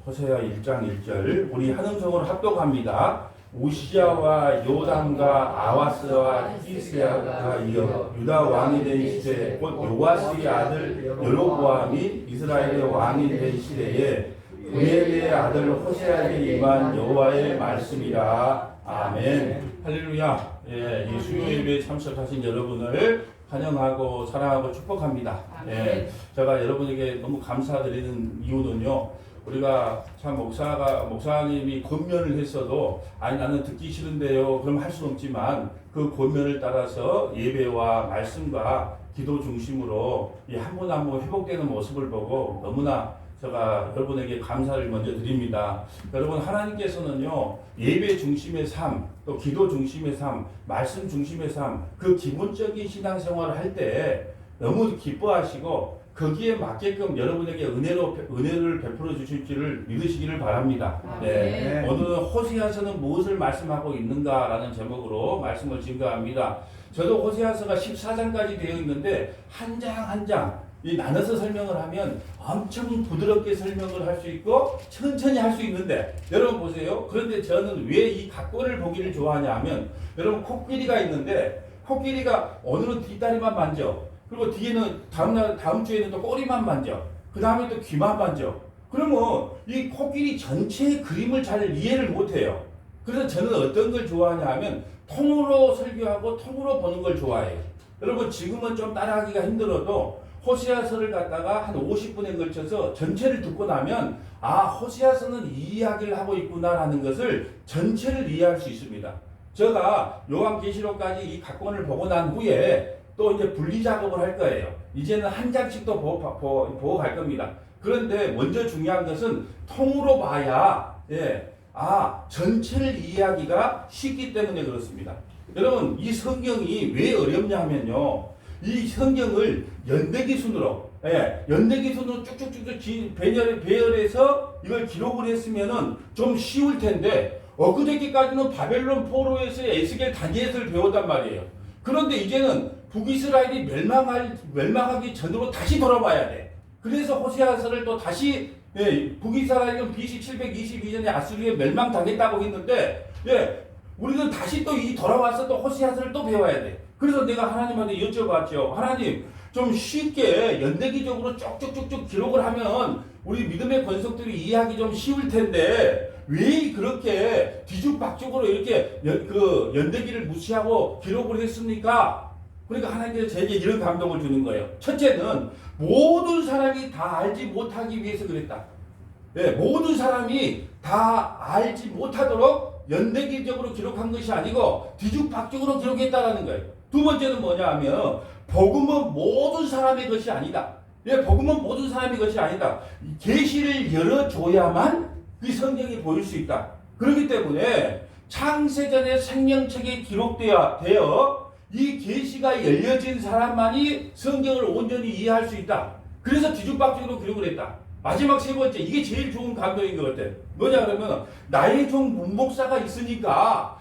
호세아 1장 1절 우리 한 음성으로 합독합니다. 우시야와 요담과 아와스와 히스야가 이어 유다 왕이 된 시대 곧 요아스의 아들 여로보암이 이스라엘의 왕이 된 시대에 브엘의 아들 호세아에게 임한 여호와의 말씀이라. 아멘. 할렐루야. 이 수요 예배에 참석하신 여러분을 환영하고 사랑하고 축복합니다. 제가 여러분에게 너무 감사드리는 이유는요, 우리가 참 목사님이 권면을 했어도 아니 나는 듣기 싫은데요 그럼 할 수 없지만 그 권면을 따라서 예배와 말씀과 기도 중심으로 이 한 분 한 분 회복되는 모습을 보고 너무나 제가 여러분에게 감사를 먼저 드립니다. 여러분, 하나님께서는요, 예배 중심의 삶, 또 기도 중심의 삶, 말씀 중심의 삶, 그 기본적인 신앙생활을 할 때 너무 기뻐하시고 거기에 맞게끔 여러분에게 은혜를 베풀어 주실 줄을 믿으시기를 바랍니다. 네. 오늘은 호세아서는 무엇을 말씀하고 있는가라는 제목으로 말씀을 증거합니다. 저도 호세아서가 14장까지 되어 있는데 한 장 한 장 이 나눠서 설명을 하면 엄청 부드럽게 설명을 할 수 있고 천천히 할 수 있는데 여러분 보세요. 그런데 저는 왜 이 각본을 보기를 좋아하냐 하면 여러분 코끼리가 있는데 코끼리가 오늘은 뒷다리만 만져. 그리고 뒤에는 다음 주에는 또 꼬리만 만져. 그 다음에 또 귀만 만져. 그러면 이 코끼리 전체의 그림을 잘 이해를 못해요. 그래서 저는 어떤 걸 좋아하냐 하면 통으로 설교하고 통으로 보는 걸 좋아해요. 여러분 지금은 좀 따라하기가 힘들어도 호세아서를 갖다가 한 50분에 걸쳐서 전체를 듣고 나면 아, 호세아서는 이 이야기를 하고 있구나라는 것을 전체를 이해할 수 있습니다. 제가 요한계시록까지 이 각본을 보고 난 후에 또 이제 분리 작업을 할 거예요. 이제는 한 장씩 또 보고 갈 겁니다. 그런데 먼저 중요한 것은 통으로 봐야 전체를 이해하기가 쉽기 때문에 그렇습니다. 여러분, 이 성경이 왜 어렵냐면요. 이 성경을 연대기 순으로 쭉쭉쭉쭉 배열해서 이걸 기록을 했으면은 좀 쉬울 텐데 엊그저께까지는 바벨론 포로에서 에스겔 다니엘을 배웠단 말이에요. 그런데 이제는 북이스라엘이 멸망하기 전으로 다시 돌아봐야 돼. 그래서 호세아서를 또 다시 북이스라엘은 BC 722년에 아수르에 멸망당했다고 했는데 우리는 다시 또 돌아와서 또 호세아서를 또 배워야 돼. 그래서 내가 하나님한테 여쭤봤죠. 하나님, 좀 쉽게 연대기적으로 쭉쭉쭉쭉 기록을 하면 우리 믿음의 권속들이 이해하기 좀 쉬울 텐데 왜 그렇게 뒤죽박죽으로 이렇게 연대기를 무시하고 기록을 했습니까? 그러니까 하나님께서 저에게 이런 감동을 주는 거예요. 첫째는 모든 사람이 다 알지 못하기 위해서 그랬다. 모든 사람이 다 알지 못하도록 연대기적으로 기록한 것이 아니고 뒤죽박죽으로 기록했다라는 거예요. 두 번째는 뭐냐 하면 복음은 모든 사람의 것이 아니다. 복음은 모든 사람의 것이 아니다. 계시를 열어줘야만 그 성경이 보일 수 있다. 그렇기 때문에 창세전의 생명책에 기록되어 이 계시가 열려진 사람만이 성경을 온전히 이해할 수 있다. 그래서 뒤죽박죽으로 기록을 했다. 마지막 세 번째, 이게 제일 좋은 감동인 것 같아. 뭐냐 그러면 나의 종 문목사가 있으니까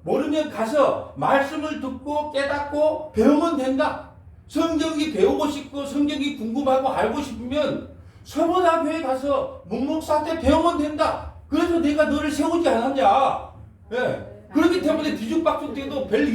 모르면 가서 말씀을 듣고 깨닫고 배우면 된다. 성경이 배우고 싶고 성경이 궁금하고 알고 싶으면 서문학교에 가서 문목사한테 배우면 된다. 그래서 내가 너를 세우지 않았냐. 그렇기 때문에 뒤죽박죽 돼도 별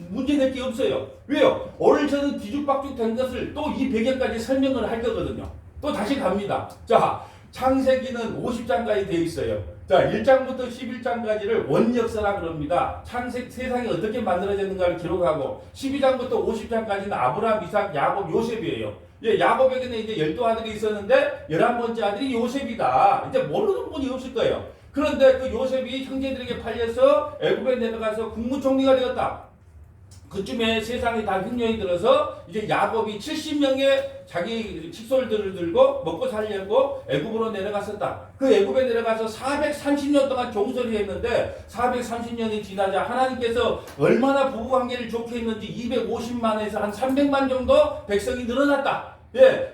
문제 될 게 없어요. 왜요? 오늘 저는 뒤죽박죽 된 것을 또 이 배경까지 설명을 할 거거든요. 또 다시 갑니다. 자, 창세기는 50장까지 되어 있어요. 자, 1장부터 11장까지를 원역사라 그럽니다. 세상이 어떻게 만들어졌는가를 기록하고 12장부터 50장까지는 아브라함, 이삭, 야곱, 요셉이에요. 야곱에게는 이제 12아들이 있었는데 11번째 아들이 요셉이다. 이제 모르는 분이 없을 거예요. 그런데 그 요셉이 형제들에게 팔려서 애굽에 내려가서 국무총리가 되었다. 그쯤에 세상이 다 흉년이 들어서 이제 야곱이 70명의 자기 칫솔들을 들고 먹고 살려고 애굽으로 내려갔었다. 그 애굽에 내려가서 430년 동안 종살이 했는데 430년이 지나자 하나님께서 얼마나 부부관계를 좋게 했는지 250만에서 한 300만 정도 백성이 늘어났다.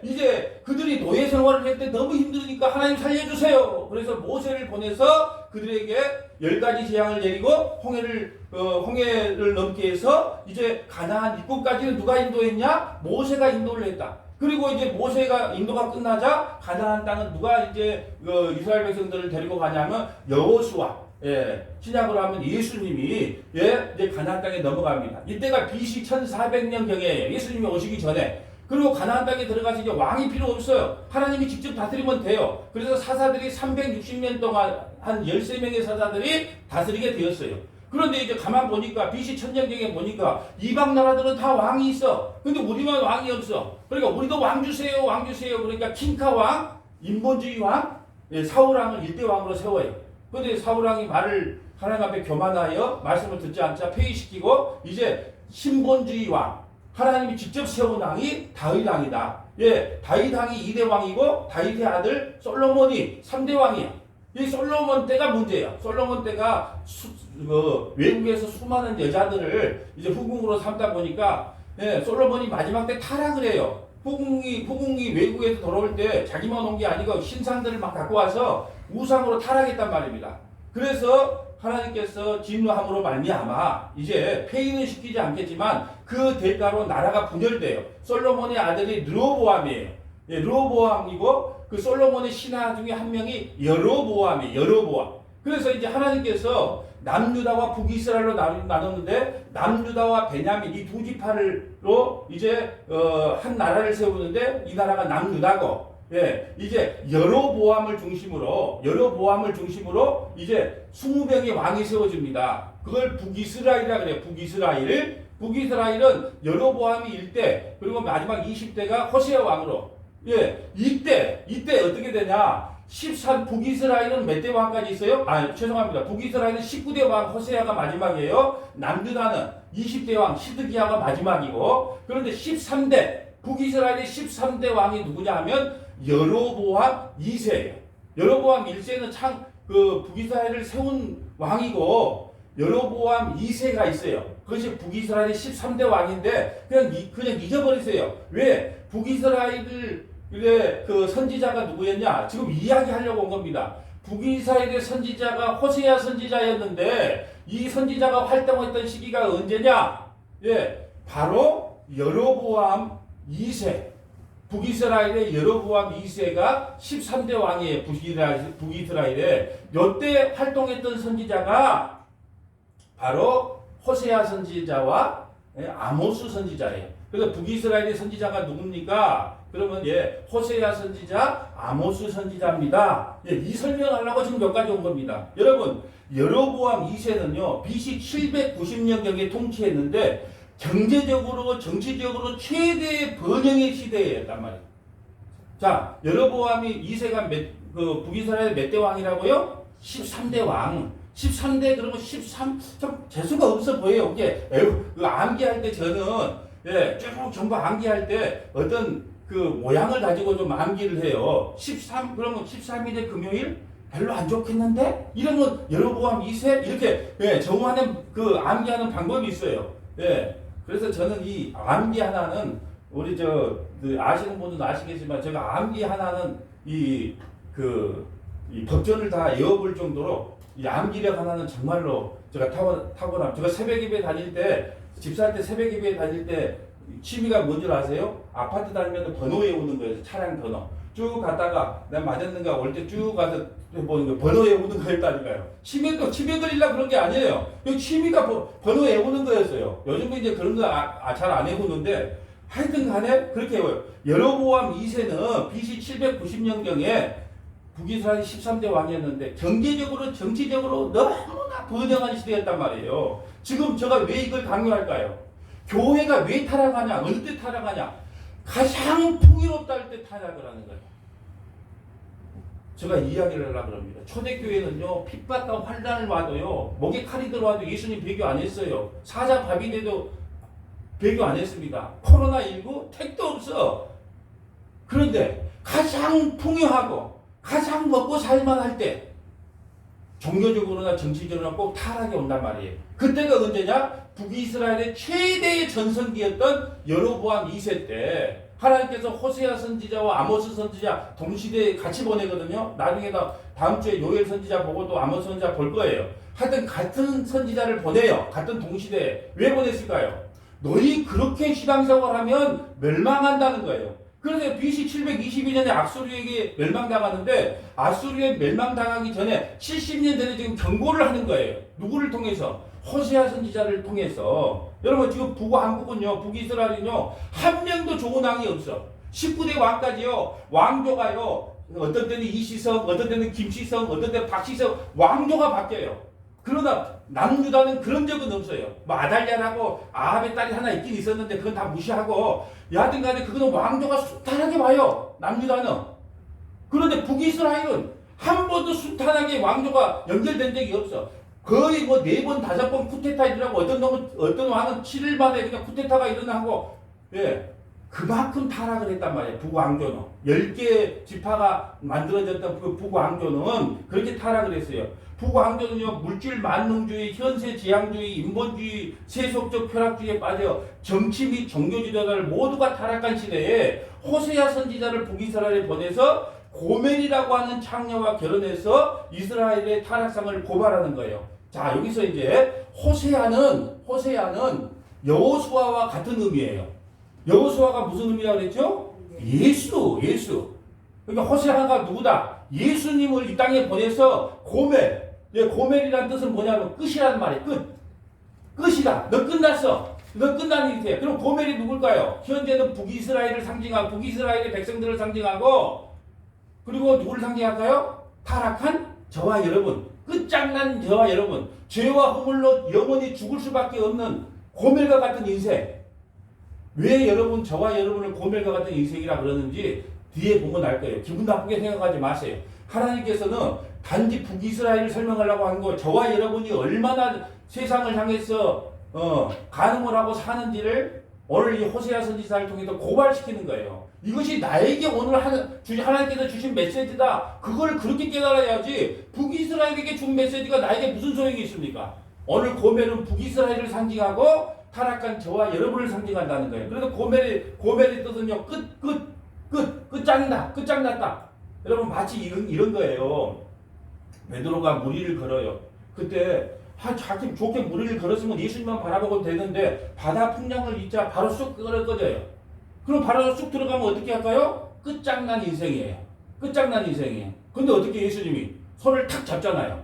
이제 그들이 노예 생활을 할 때 너무 힘드니까 하나님 살려주세요. 그래서 모세를 보내서 그들에게 10가지 재앙을 내리고 홍해를 홍해를 넘게 해서 이제 가나안 입구까지는 누가 인도했냐? 모세가 인도를 했다. 그리고 이제 모세가 인도가 끝나자 가나안 땅은 누가 이제 이스라엘 백성들을 데리고 가냐면 여호수아, 예, 신약으로 하면 예수님이 이제 가나안 땅에 넘어갑니다. 이때가 BC 1400년경에 예수님이 오시기 전에. 그리고 가나안 땅에 들어가서 이제 왕이 필요 없어요. 하나님이 직접 다스리면 돼요. 그래서 사사들이 360년 동안 한 13명의 사사들이 다스리게 되었어요. 그런데 이제 가만 보니까 BC 천년경에 보니까 이방 나라들은 다 왕이 있어. 근데 우리만 왕이 없어. 그러니까 우리도 왕 주세요, 왕 주세요. 그러니까 킹카 왕, 인본주의 왕, 사울 왕을 일대 왕으로 세워요. 근데 사울 왕이 말을 하나님 앞에 교만하여 말씀을 듣지 않자 폐위시키고 이제 신본주의 왕, 하나님이 직접 세운 왕이 다윗 왕이다. 예, 다윗 왕이 2대 왕이고 다윗의 아들 솔로몬이 3대 왕이야. 이 솔로몬 때가 문제야. 솔로몬 때가 외국에서 수많은 여자들을 이제 후궁으로 삼다 보니까 솔로몬이 마지막 때 타락을 해요. 후궁이 외국에서 돌아올 때 자기만 온 게 아니고 신상들을 막 갖고 와서 우상으로 타락했단 말입니다. 그래서 하나님께서 진노함으로 말미암아 이제 폐위는 시키지 않겠지만 그 대가로 나라가 분열돼요. 솔로몬의 아들이 르호보암이에요. 르호보암이고 그 솔로몬의 신하 중에 한 명이 여로보암이에요. 여로보암. 그래서 이제 하나님께서 남유다와 북이스라엘로 나눴는데 남유다와 베냐민 이 두 지파로 이제 한 나라를 세우는데 이 나라가 남유다고. 예, 이제 여로보암을 중심으로 이제 20명의 왕이 세워집니다. 그걸 북이스라엘이라 그래요. 북이스라엘은 여로보암이 1대 그리고 마지막 20대가 호세아 왕으로. 예, 이때 어떻게 되냐? 북이스라엘은 몇 대 왕까지 있어요? 죄송합니다. 북이스라엘은 19대 왕 호세아가 마지막이에요. 남유다는 20대 왕 시드기야가 마지막이고 그런데 13대 북이스라엘의 13대 왕이 누구냐 하면 여로보암 2세예요. 여로보암 1세는 북이스라엘을 세운 왕이고 여로보암 2세가 있어요. 그것이 북이스라엘의 13대 왕인데 그냥 잊어버리세요. 왜? 북이스라엘의 그 선지자가 누구였냐? 지금 이야기하려고 온 겁니다. 북이스라엘의 선지자가 호세아 선지자였는데 이 선지자가 활동했던 시기가 언제냐? 예, 바로 여로보암 2세. 북이스라엘의 여로보암 2세가 13대 왕이에요. 북이스라엘에. 이때 활동했던 선지자가 바로 호세아 선지자와 아모스 선지자예요. 그래서 북이스라엘의 선지자가 누굽니까? 그러면 호세아 선지자, 아모스 선지자입니다. 이 설명하려고 지금 몇 가지 온 겁니다. 여러분, 여로보암 2세는요, BC 790년경에 통치했는데 경제적으로, 정치적으로 최대의 번영의 시대였단 말이에요. 자, 여로보암이 2세가 북이스라엘 몇 대 왕이라고요? 13대 왕. 13대 그러면 13, 좀 재수가 없어 보여요. 이게 암기할 때 저는 쭉 전부 암기할 때 어떤 그 모양을 가지고 좀 암기를 해요. 13 그러면 13일에 금요일 별로 안 좋겠는데? 이러면 여로보암 2세 이렇게 정하는 그 암기하는 방법이 있어요. 그래서 저는 이 암기 하나는 우리 아시는 분들은 아시겠지만 제가 암기 하나는 이 법전을 다 외워볼 정도로 이 암기력 하나는 정말로 제가 타고난 제가 새벽 예배 다닐 때 집사할 때 새벽 예배 다닐 때 취미가 뭔 줄 아세요? 아파트 다니면서 번호 외우는 거예요. 차량 번호. 쭉 갔다가 내가 맞았는가 올 때 쭉 가서 보는 거 번호 외우는 거였다니까요. 취미 들이려 그런 게 아니에요. 취미가 번호 외우는 거였어요. 요즘은 이제 그런 거 잘 안 외우는데 하여튼 간에 그렇게 외워요. 여로보암 2세는 BC 790년경에 북이스라엘 13대 왕이었는데 경제적으로 정치적으로 너무나 번영한 시대였단 말이에요. 지금 제가 왜 이걸 강요할까요? 교회가 왜 타락하냐? 어느 때 타락하냐? 가장 풍요롭다 할 때 타락을 하는 거예요. 제가 이야기를 하려고 합니다. 초대교회는요, 핍박과 환난을 와도요, 목에 칼이 들어와도 예수님 배교 안 했어요. 사자 밥이 돼도 배교 안 했습니다. 코로나19 택도 없어. 그런데 가장 풍요하고 가장 먹고 살만할 때 종교적으로나 정치적으로나 꼭 타락이 온단 말이에요. 그때가 언제냐? 북이스라엘의 최대의 전성기였던 여로보암 2세 때 하나님께서 호세아 선지자와 아모스 선지자 동시대에 같이 보내거든요. 나중에 다음 주에 요엘 선지자 보고 또 아모스 선지자 볼 거예요. 하여튼 같은 선지자를 보내요. 같은 동시대에. 왜 보냈을까요? 너희 그렇게 신앙생활을 하면 멸망한다는 거예요. 그런데 BC 722년에 아수르에게 멸망당하는데 아수르에 멸망당하기 전에 70년 전에 지금 경고를 하는 거예요. 누구를 통해서? 호세아 선지자를 통해서. 여러분 지금 북한국은요, 북이스라엘은요, 한 명도 좋은 왕이 없어. 19대 왕까지요, 왕조가요, 어떤 때는 이시성, 어떤 때는 김시성, 어떤 때는 박시성, 왕조가 바뀌어요. 그러나 남유다는 그런 적은 없어요. 뭐 아달랴라고 아합의 딸이 하나 있긴 있었는데 그건 다 무시하고 여하튼 간에 그거는 왕조가 순탄하게 와요. 남유다는. 그런데 북이스라엘은 한 번도 순탄하게 왕조가 연결된 적이 없어. 거의 뭐 4번, 5번 쿠데타 일어나고 어떤 왕은 7일 만에 그냥 쿠데타가 일어나고, 예. 그만큼 타락을 했단 말이에요. 북왕조는. 10개 지파가 만들어졌던 그 북왕조는 그렇게 타락을 했어요. 북왕조는요, 물질 만능주의, 현세 지향주의, 인본주의, 세속적 쾌락주의에 빠져 정치 및 종교 지도자를 모두가 타락한 시대에 호세아 선지자를 북이스라엘에 보내서 고멜이라고 하는 창녀와 결혼해서 이스라엘의 타락상을 고발하는 거예요. 자, 여기서 이제 호세아는 여호수아와 같은 의미예요. 여호수아가 무슨 의미라고 그랬죠? 예수. 그러니까 호세아가 누구다? 예수님을 이 땅에 보내서 고멜. 고멜이라는 뜻은 뭐냐면 끝이라는 말이에요. 끝이다. 너 끝났어. 너 끝난 일이야. 그럼 고멜이 누굴까요? 현재는 북이스라엘을 상징하고 북이스라엘의 백성들을 상징하고 그리고 누구를 상징할까요? 타락한 저와 여러분. 끝장난 저와 여러분. 죄와 허물로 영원히 죽을 수밖에 없는 고멜과 같은 인생. 왜 여러분 저와 여러분을 고멜과 같은 인생이라 그러는지 뒤에 보면 알 거예요. 기분 나쁘게 생각하지 마세요. 하나님께서는 단지 북이스라엘을 설명하려고 한 거 저와 여러분이 얼마나 세상을 향해서 가늠을 하고 사는지를 오늘 이 호세아 선지자를 통해서 고발시키는 거예요. 이것이 나에게 오늘 하나님께서 주신 메시지다. 그걸 그렇게 깨달아야지 북이스라엘에게 준 메시지가 나에게 무슨 소용이 있습니까? 오늘 고멜은 북이스라엘을 상징하고 타락한 저와 여러분을 상징한다는 거예요. 그래서 고멜의 뜻은요, 끝장났다. 여러분 마치 이런 거예요. 베드로가 무리를 걸어요. 그때 자기 좋게 무리를 걸었으면 예수님만 바라보고 되는데 바다 풍랑을 잊자 바로 쑥 끌어꺼져요. 그럼 바로 쑥 들어가면 어떻게 할까요? 끝장난 인생이에요. 근데 어떻게 예수님이 손을 탁 잡잖아요.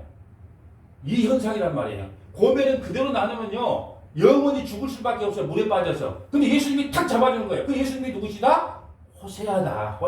이 현상이란 말이에요. 고멜은 그대로 나누면요, 영원히 죽을 수밖에 없어요. 물에 빠져서. 근데 예수님이 탁 잡아주는 거예요. 그 예수님이 누구시다? 호세아다.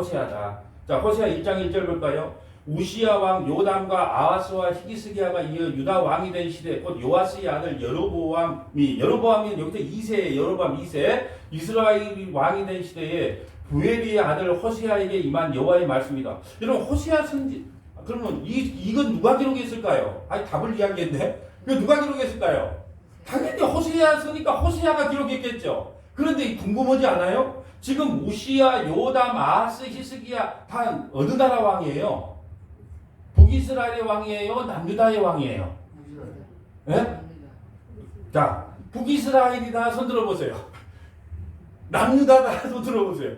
자, 호세아 1장 1절 볼까요? 우시야 왕 요담과 아하스와 히스기야가 이어 유다 왕이 된 시대, 곧 요아스의 아들 여로보암이 여기서 2세예요. 여로보암 2세. 이스라엘 왕이 된 시대에 부엘리의 아들 호세아에게 임한 여호와의 말씀이다. 여러분, 호세아 선지, 그러면 이건 누가 기록했을까요? 아니, 답을 이야기했네. 이거 누가 기록했을까요? 당연히 호세아서니까 호세아가 기록했겠죠. 그런데 궁금하지 않아요? 지금 우시야, 요담, 아하스, 히스기야 다 어느 나라 왕이에요? 북이스라엘의 왕이에요? 남유다의 왕이에요? 예? 자, 북이스라엘이다 손 들어보세요. 남유다다 손 들어보세요.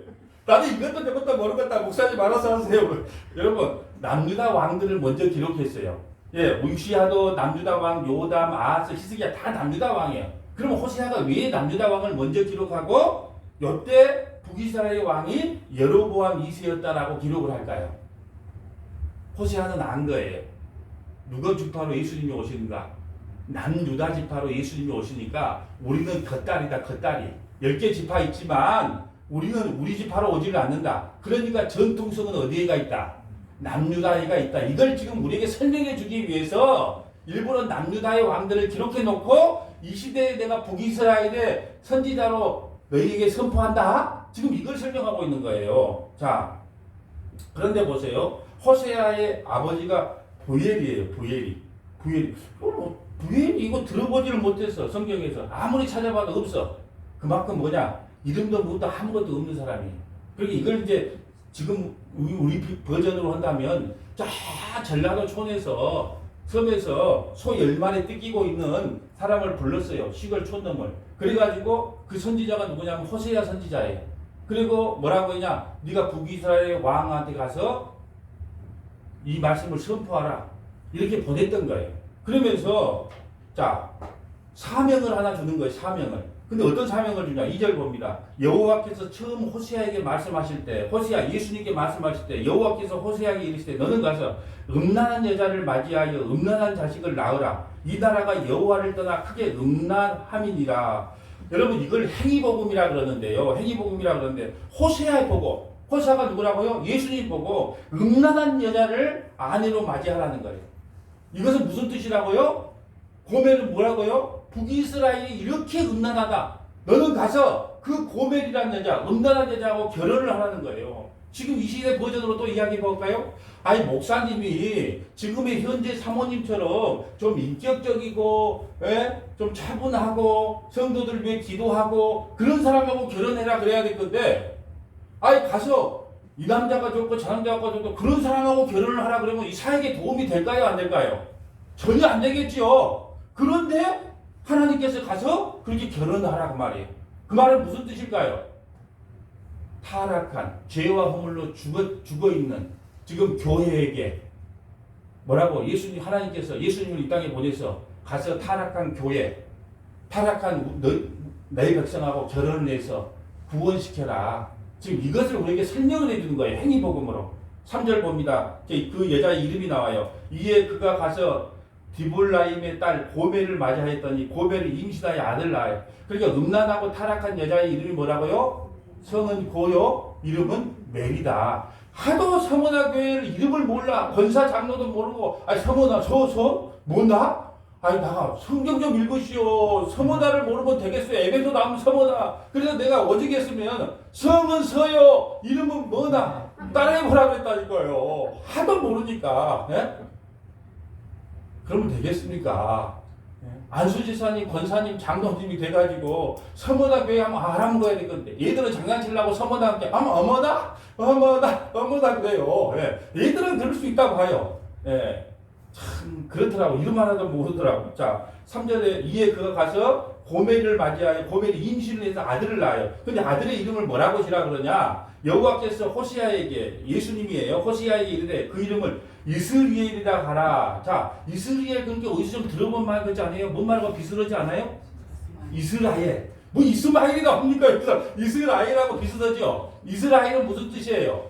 나도 이것도 저것도 모르겠다. 목사님 알아서 하세요. 여러분, 남유다 왕들을 먼저 기록했어요. 예, 우시야도 남유다 왕, 요담, 아하스, 히스기야 다 남유다 왕이에요. 그럼 호세아가 왜 남유다 왕을 먼저 기록하고 이때 북이스라엘의 왕이 여로보암 2세였다라고 기록을 할까요? 호세아는 안 거예요. 누가 지파로 예수님이 오시는가? 남유다 지파로 예수님이 오시니까 우리는 겉다리다. 10개 지파 있지만 우리는 우리 지파로 오지를 않는다. 그러니까 전통성은 어디에가 있다? 남유다에가 있다. 이걸 지금 우리에게 설명해 주기 위해서 일부러 남유다의 왕들을 기록해 놓고 이 시대에 내가 북이스라엘의 선지자로 너희에게 선포한다. 지금 이걸 설명하고 있는 거예요. 자, 그런데 보세요. 호세아의 아버지가 부엘이에요. 부엘이 이거 들어보지를 못했어. 성경에서 아무리 찾아봐도 없어. 그만큼 뭐냐? 이름도 뭐도 아무것도 없는 사람이에요. 그러니까 이걸 이제 지금 우리 버전으로 한다면 저 전라도 촌에서 섬에서 소 10마리 뜯기고 있는 사람을 불렀어요. 시골 촌놈을. 그래가지고 그 선지자가 누구냐면 호세아 선지자예요. 그리고 뭐라고 했냐? 네가 북이스라엘 왕한테 가서 이 말씀을 선포하라. 이렇게 보냈던 거예요. 그러면서 자 사명을 하나 주는 거예요. 사명을. 근데 어떤 사명을 주냐? 2절 봅니다. 여호와께서 처음 호세아에게 말씀하실 때, 호세아 예수님께 말씀하실 때 여호와께서 호세아에게 이르시되 너는 가서 음란한 여자를 맞이하여 음란한 자식을 낳으라. 이 나라가 여호와를 떠나 크게 음란함이니라. 여러분 이걸 행위복음이라 그러는데요. 행위복음이라 그러는데 호세아 보고, 호세아가 누구라고요? 예수님 보고 음란한 여자를 아내로 맞이하라는 거예요. 이것은 무슨 뜻이라고요? 고멜은 뭐라고요? 북이스라엘이 이렇게 음란하다. 너는 가서 그 고멜이라는 여자, 음란한 여자하고 결혼을 하라는 거예요. 지금 이 시대 버전으로 또 이야기해 볼까요? 아니 목사님이 지금의 현재 사모님처럼 좀 인격적이고 좀 차분하고 성도들 위해 기도하고 그런 사람하고 결혼해라 그래야 될 건데 아니 가서 이 남자가 좋고 저 남자가 좋고 그런 사람하고 결혼을 하라 그러면 이 사역에 도움이 될까요 안 될까요? 전혀 안 되겠죠. 그런데 하나님께서 가서 그렇게 결혼을 하라고 말이에요. 그 말은 무슨 뜻일까요? 타락한 죄와 허물로 죽어있는 지금 교회에게 뭐라고 하나님께서 예수님을 이 땅에 보내서 가서 타락한 교회, 타락한 너희 백성하고 결혼을 해서 구원시켜라. 지금 이것을 우리에게 설명을 해주는 거예요. 행위복음으로. 3절 봅니다. 그 여자의 이름이 나와요. 이에 그가 가서 디볼라임의 딸 고멜을 맞이하였더니 고멜이 임신하여 아들 낳아요. 그러니까 음란하고 타락한 여자의 이름이 뭐라고요? 성은 고요, 이름은 멜이다. 하도 서머나 교회를 이름을 몰라. 권사 장로도 모르고 아니 서머나 뭐나? 아니 나가 성경 좀 읽으시오. 서머나를 모르면 되겠어요. 에베소 나오면 서머나. 그래서 내가 어저께 했으면 성은 서요, 이름은 뭐나 따라해보라고 했다니까요. 하도 모르니까. 그러면 되겠습니까? 안수지사님, 권사님, 장로님이 돼가지고 서머나 교회 하면 알아먹어야 거야 될 건데 얘들은 장난치려고 서머나 함께 어머나 그래요. 얘들은 그럴 수 있다고 봐요. 참 그렇더라고. 이름 하나도 모르더라고. 자 3절에 이에 그가 가서 고멜을 맞이하여 고멜이 임신을 해서 아들을 낳아요. 근데 아들의 이름을 뭐라고 지라 그러냐? 여호와께서 호시아에게, 예수님이에요. 호시아에게 이르되 그 이름을 이스리엘이라 하라. 자, 이스리엘 그러니까 어디서 좀 들어본 말 같지 않아요? 뭔 말과 비슷하지 않아요? 이스라엘. 뭐 이스마엘이 나옵니까? 여기서 이스라엘하고 비슷하죠? 이스라엘은 무슨 뜻이에요?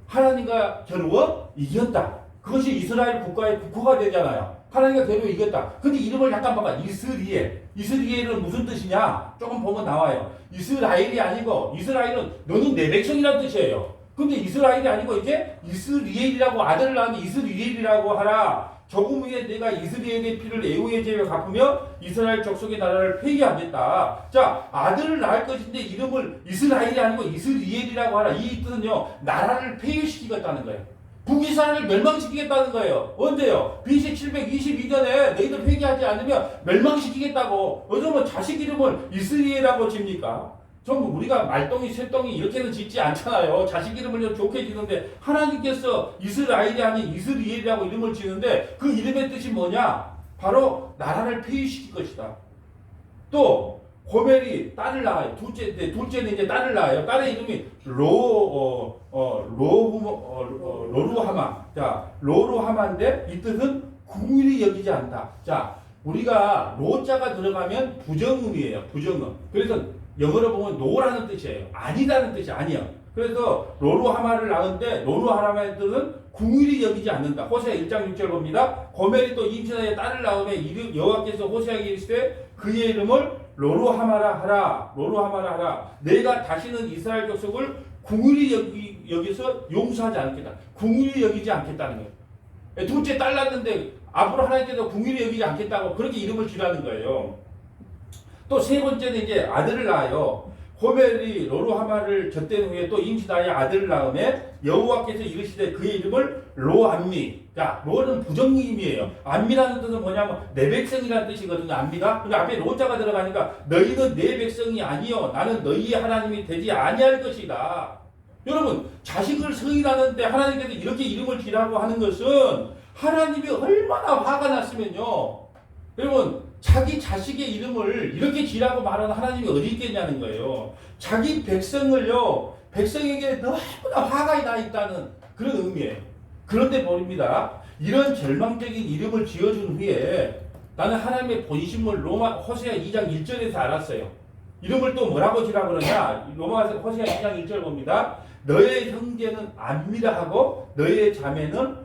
하나님과 겨루어 이겼다. 그것이 이스라엘 국가의 국호가 되잖아요. 하나님과 겨루어 이겼다. 근데 이름을 약간 봐봐. 이스리엘. 이스리엘은 무슨 뜻이냐? 조금 보면 나와요. 이스라엘이 아니고 이스라엘은 너는 내 백성이라는 뜻이에요. 근데 이스라엘이 아니고 이제 이스리엘이라고 아들을 낳으면 이스리엘이라고 하라. 조금 후에 내가 이스라엘의 피를 애후의 죄에 갚으며 이스라엘 족속의 나라를 폐기하겠다. 자, 아들을 낳을 것인데 이름을 이스라엘이 아니고 이스리엘이라고 하라. 이 뜻은요, 나라를 폐위시키겠다는 거예요. 북이스라엘을 멸망시키겠다는 거예요. 언제요? BC 722년에 너희들 회개하지 않으면 멸망시키겠다고. 요즘은 자식 이름을 이스라엘이라고 집니까? 전부 우리가 말똥이 새똥이 이렇게는 짓지 않잖아요. 자식 이름을 좋게 지는데 하나님께서 이스라엘이 아닌 이스리엘이라고 이름을 지는데 그 이름의 뜻이 뭐냐? 바로 나라를 폐위시킬 것이다. 또 고멜이 딸을 낳아요. 둘째는 이제 딸을 낳아요. 딸의 이름이 로루하마. 자, 로루하마인데 이 뜻은 궁일이 여기지 않다. 자, 우리가 로자가 들어가면 부정음이에요. 부정음. 그래서 영어로 보면 노라는 뜻이에요. 아니라는 뜻이 아니에요. 그래서 로루하마를 낳은데 로루하마의 뜻은 궁일이 여기지 않는다. 호세아 1장 6절 봅니다. 고멜이 또 임신하여 딸을 낳으며 여호와께서 호세아에게 이르시되 그의 이름을 로루하마라 하라. 로루하마라 하라. 내가 다시는 이스라엘 족속을 궁일이 여기서 용서하지 않겠다. 궁일이 여기지 않겠다는 거예요. 둘째 딸 낳는데 앞으로 하나님께서 궁일이 여기지 않겠다고 그렇게 이름을 지라는 거예요. 또 세 번째는 이제 아들을 낳아요. 고멜이 로루하마를 젖댄 후에 또 임신하여 아들을 낳음에 여호와께서 이르시되 그의 이름을 로암미. 자, 로는 부정임이에요. 암미라는 뜻은 뭐냐면 내 백성이라는 뜻이거든요. 암미가. 그러니까 앞에 로자가 들어가니까 너희는 내 백성이 아니요 나는 너희의 하나님이 되지 아니할 것이다. 여러분 자식을 성인하는데 하나님께서 이렇게 이름을 지라고 하는 것은 하나님이 얼마나 화가 났으면요. 여러분 자기 자식의 이름을 이렇게 지라고 말하는 하나님이 어디 있겠냐는 거예요. 자기 백성을요, 백성에게 너무나 화가 나 있다는 그런 의미예요. 그런데 보입니다. 이런 절망적인 이름을 지어준 후에 나는 하나님의 본심을 호세아 2장 1절에서 알았어요. 이름을 또 뭐라고 지라고 그러냐? 호세아 2장 1절 봅니다. 너의 형제는 암미라 하고 너의 자매는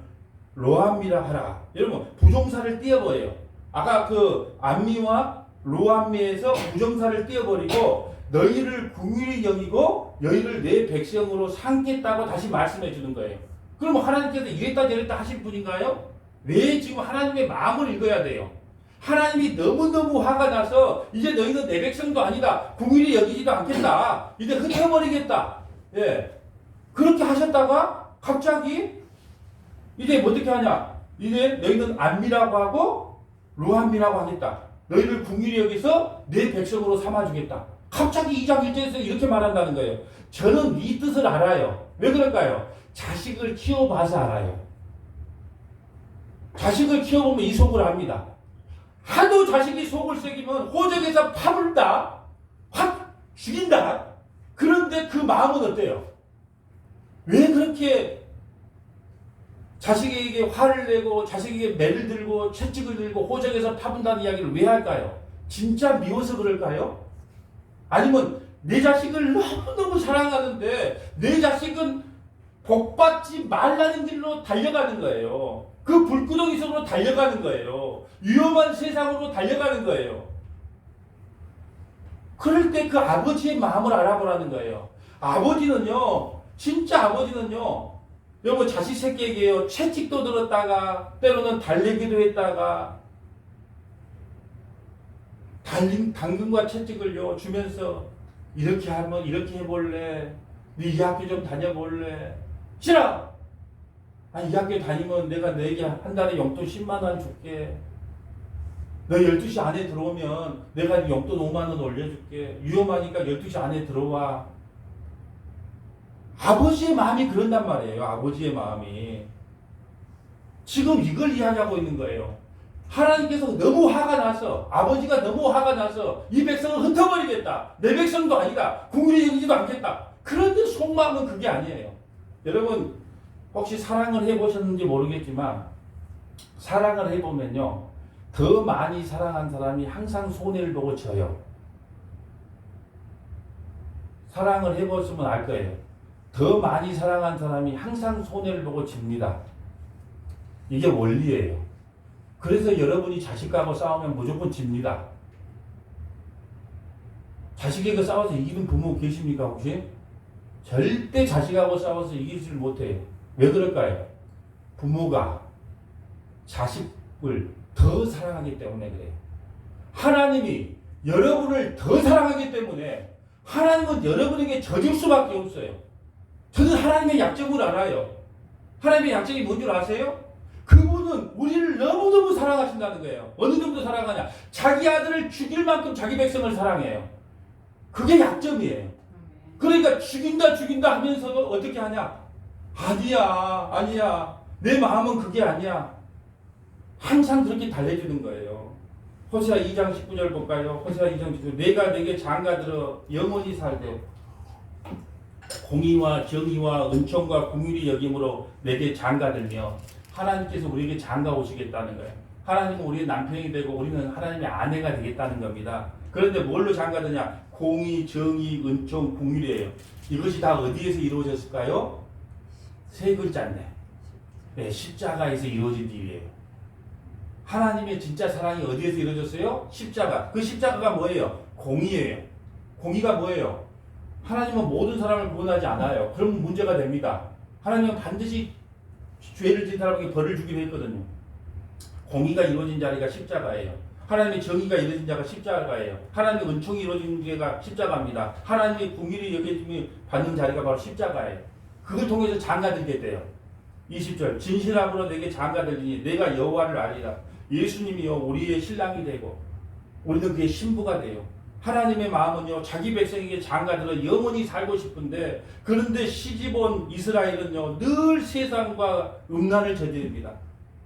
로암미라 하라. 여러분 부정사를 띄어버려요. 아까 그 암미와 로암미에서 부정사를 띄어버리고 너희를 궁휼히 여기고 너희를 내 백성으로 삼겠다고 다시 말씀해 주는 거예요. 그럼 하나님께서 이랬다 저랬다 하실 분인가요? 왜 지금 하나님의 마음을 읽어야 돼요? 하나님이 너무너무 화가 나서 이제 너희는 내 백성도 아니다. 궁휼히 여기지도 않겠다. 이제 흩어버리겠다. 예. 그렇게 하셨다가 갑자기 이제 어떻게 하냐? 이제 너희는 암미라고 하고 로암미라고 하겠다. 너희를 궁휼히 여기서 내 백성으로 삼아주겠다. 갑자기 2장 1절에서 이렇게 말한다는 거예요. 저는 이 뜻을 알아요. 왜 그럴까요? 자식을 키워봐서 알아요. 자식을 키워보면 이 속을 압니다. 하도 자식이 속을 새기면 호적에서 파불다. 확 죽인다. 그런데 그 마음은 어때요? 왜 그렇게 자식에게 화를 내고 자식에게 매를 들고 채찍을 들고 호적에서 파분다는 이야기를 왜 할까요? 진짜 미워서 그럴까요? 아니면 내 자식을 너무너무 사랑하는데 내 자식은 복받지 말라는 길로 달려가는 거예요. 그 불구덩이 속으로 달려가는 거예요. 위험한 세상으로 달려가는 거예요. 그럴 때 그 아버지의 마음을 알아보라는 거예요. 아버지는요, 진짜 아버지는요, 여러분 자식 새끼에게요, 채찍도 들었다가, 때로는 달래기도 했다가, 당근과 채찍을요, 주면서, 이렇게 하면 이렇게 해볼래? 네 이 학교 좀 다녀볼래? 싫어! 아니, 이 학교 다니면 내가 너에게 한 달에 용돈 10만원 줄게. 너 12시 안에 들어오면 내가 용돈 5만원 올려줄게. 위험하니까 12시 안에 들어와. 아버지의 마음이 그런단 말이에요. 아버지의 마음이. 지금 이걸 이야기하고 있는 거예요. 하나님께서 너무 화가 나서, 아버지가 너무 화가 나서 이 백성을 흩어버리겠다. 내 백성도 아니다. 궁휼히 여기지도 않겠다. 그런데 속마음은 그게 아니에요. 여러분 혹시 사랑을 해보셨는지 모르겠지만 사랑을 해보면요, 더 많이 사랑한 사람이 항상 손해를 보고 져요. 사랑을 해봤으면 알 거예요. 더 많이 사랑한 사람이 항상 손해를 보고 집니다. 이게 원리예요. 그래서 여러분이 자식하고 싸우면 무조건 집니다. 자식에게 싸워서 이기는 부모 계십니까 혹시? 절대 자식하고 싸워서 이기지를 못해요. 왜 그럴까요? 부모가 자식을 더 사랑하기 때문에 그래요. 하나님이 여러분을 더 사랑하기 때문에 하나님은 여러분에게 져줄 수밖에 없어요. 저는 하나님의 약점을 알아요. 하나님의 약점이 뭔 줄 아세요? 그분은 우리를 너무너무 사랑하신다는 거예요. 어느 정도 사랑하냐? 자기 아들을 죽일 만큼 자기 백성을 사랑해요. 그게 약점이에요. 그러니까 죽인다 하면서도 어떻게 하냐? 아니야. 내 마음은 그게 아니야. 항상 그렇게 달래주는 거예요. 호세아 2장 19절 볼까요? 호세아 2장 19절. 내가 내게 장가들어 영원히 살되 공의와 정의와 은총과 긍휼히 여김으로 내게 장가들며, 하나님께서 우리에게 장가 오시겠다는 거예요. 하나님은 우리의 남편이 되고 우리는 하나님의 아내가 되겠다는 겁니다. 그런데 뭘로 장가드냐? 공의, 정의, 은총, 긍휼이에요. 이것이 다 어디에서 이루어졌을까요? 세 글자인데, 네, 십자가에서 이루어진 일이에요. 하나님의 진짜 사랑이 어디에서 이루어졌어요? 십자가. 그 십자가가 뭐예요? 공의예요. 공의가 뭐예요? 하나님은 모든 사람을 구원하지 않아요. 그럼 문제가 됩니다. 하나님은 반드시 죄를 지은 사람에게 벌을 주기로 했거든요. 공의가 이루어진 자리가 십자가예요. 하나님의 정의가 이루어진 자가 십자가예요. 하나님의 은총이 이루어진 자가 십자가입니다. 하나님의 긍휼이 여겨짐이 받는 자리가 바로 십자가예요. 그걸 통해서 장가들게 돼요. 20절 진실함으로 내게 장가들리니 내가 여호와를 알리라. 예수님이요 우리의 신랑이 되고 우리는 그의 신부가 돼요. 하나님의 마음은요 자기 백성에게 장가들어 영원히 살고 싶은데, 그런데 시집온 이스라엘은요 늘 세상과 음란을 저지릅니다.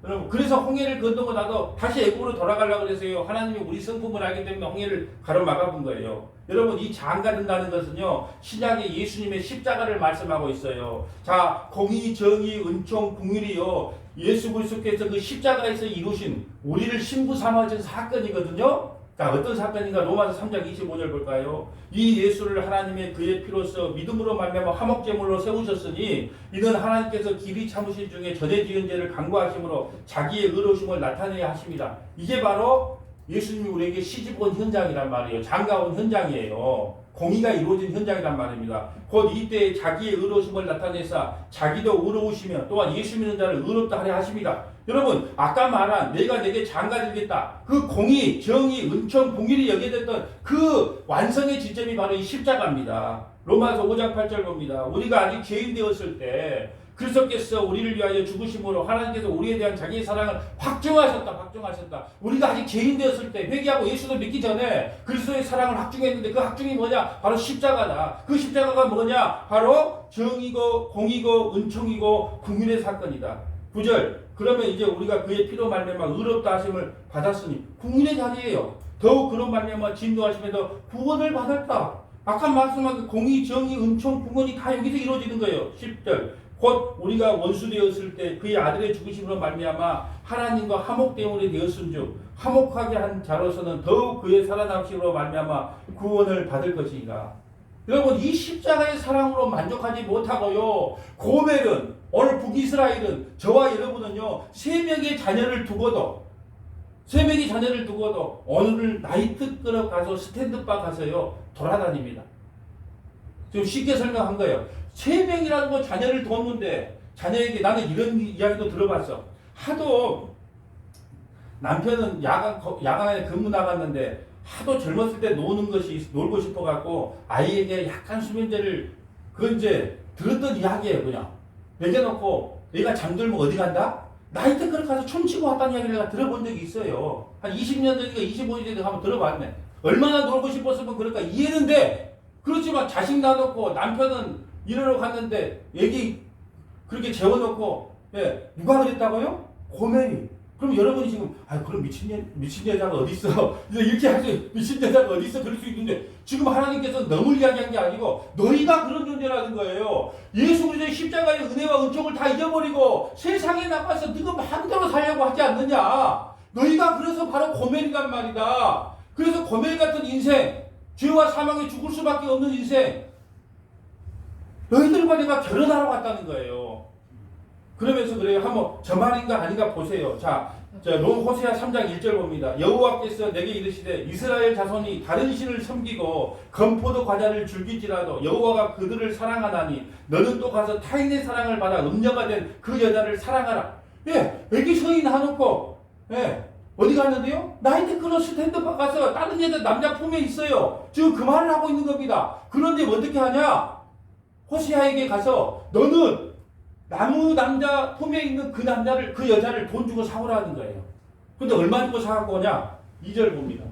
여러분, 그래서 홍해를 건너고 나도 다시 애굽으로 돌아가려고 그래서요. 하나님이 우리 성품을 알기 때문에 홍해를 가로막아 본 거예요. 여러분, 이 장가든다는 것은요, 신약에 예수님의 십자가를 말씀하고 있어요. 자, 공의, 정의, 은총, 긍휼이요, 예수 그리스도께서 그 십자가에서 이루신 우리를 신부 삼아준 사건이거든요. 자, 어떤 사건인가? 로마서 3장 25절 볼까요? 이 예수를 하나님의 그의 피로써 믿음으로 말미암아 화목제물로 세우셨으니 이는 하나님께서 길이 참으신 중에 전에 지은 죄를 간구하심으로 자기의 의로우심을 나타내야 하십니다. 이게 바로 예수님이 우리에게 시집 온 현장이란 말이에요. 장가 온 현장이에요. 공의가 이루어진 현장이란 말입니다. 곧 이때 자기의 의로우심을 나타내사 자기도 의로우시며 또한 예수 믿는 자를 의롭다 하려 하십니다. 여러분, 아까 말한 내가 내게 장가들겠다. 그 공의, 정의, 은총, 공의를 여겨졌던 그 완성의 지점이 바로 이 십자가입니다. 로마서 5장 8절 봅니다. 우리가 아직 죄인 되었을 때 그리스도께서 우리를 위하여 죽으심으로 하나님께서 우리에 대한 자기의 사랑을 확증하셨다. 우리가 아직 죄인 되었을 때 회개하고 예수를 믿기 전에 그리스도의 사랑을 확증했는데 그 확증이 뭐냐? 바로 십자가다. 그 십자가가 뭐냐? 바로 정이고 공이고 은총이고 긍휼의 사건이다. 9절. 그러면 이제 우리가 그의 피로 말미암아 의롭다 하심을 받았으니 긍휼의 자리예요. 더욱 그런 말미암아 진노하심에도 구원을 받았다. 아까 말씀한 그 공의, 정의, 은총, 구원이 다 여기서 이루어지는 거예요. 10절. 곧 우리가 원수 되었을 때 그의 아들의 죽으심으로 말미암아 하나님과 화목되음으로 되었은즉 화목하게 한 자로서는 더욱 그의 살아남으심으로 말미암아 구원을 받을 것이니라. 여러분, 이 십자가의 사랑으로 만족하지 못하고요, 고멜은, 오늘 북이스라엘은, 저와 여러분은요, 세 명의 자녀를 두고도 오늘 나이트클럽 가서 스탠드바 가서요 돌아다닙니다. 지금 쉽게 설명한 거예요. 세 명이라는 거 자녀를 뒀는데 자녀에게 나는 이런 이야기도 들어봤어. 하도 남편은 야간에 근무 나갔는데 하도 젊었을 때 놀고 싶어갖고 아이에게 약간 수면제를 그건 이제 들었던 이야기예요. 그냥 먹여놓고 얘가 잠들면 어디 간다? 나이트클럽 가서 춤추고 왔다는 이야기를 내가 들어본 적이 있어요. 한 20년 전인가 25년 전에 한번 들어봤네. 얼마나 놀고 싶었으면 그럴까 이해는 돼. 그렇지만 자식 놔놓고 남편은 일하러 갔는데 애기 그렇게 재워놓고, 예, 누가 그랬다고요? 고멜이. 그럼 여러분이 지금 그럼 미친 여자가 어디 있어? 이렇게 하지. 미친 여자가 어디 있어? 그럴 수 있는데 지금 하나님께서 너를 이야기한 게 아니고 너희가 그런 존재라는 거예요. 예수 그리스도의 십자가의 은혜와 은총을 다 잊어버리고 세상에 나가서 네가 마음대로 살려고 하지 않느냐? 너희가 그래서 바로 고멜이란 말이다. 그래서 고멜 같은 인생, 죄와 사망에 죽을 수밖에 없는 인생, 너희들과 내가 결혼하러 갔다는 거예요. 그러면서 그래요. 한번 저 말인가 아닌가 보세요. 자, 호세아 3장 1절 봅니다. 여호와께서 내게 이르시되 이스라엘 자손이 다른 신을 섬기고 건포도 과자를 즐길지라도 여호와가 그들을 사랑하나니 너는 또 가서 타인의 사랑을 받아 음녀가 된 그 여자를 사랑하라. 예, 애기 성인 놔놓고, 예, 어디 갔는데요? 나이트클럽 스탠드바 가서 다른 여자 남자 품에 있어요. 지금 그 말을 하고 있는 겁니다. 그런데 어떻게 하냐? 호세아에게 가서 너는 나무 남자 품에 있는 그 여자를 돈 주고 사오라는 거예요. 근데 얼마 주고 사갖고 오냐? 2절 봅니다.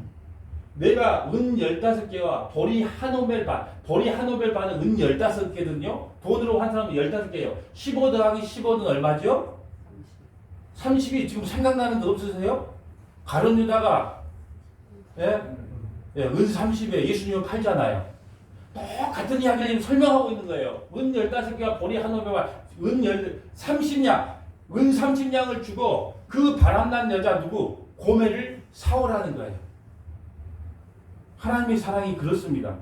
내가 은 15개와 보리 한 오멜반은 은 15개거든요. 돈으로 환산하면 15개예요. 15 더하기 15는 얼마죠? 30이 지금 생각나는 거 없으세요? 가룟 유다가, 예? 예, 은 30에 예수님을 팔잖아요. 똑같은 이야기를 지금 설명하고 있는 거예요. 은 15개와 보리 한 오멜반 은 30냥을 주고 그 바람난 여자 누구? 고멜을 사오라는 거예요. 하나님의 사랑이 그렇습니다.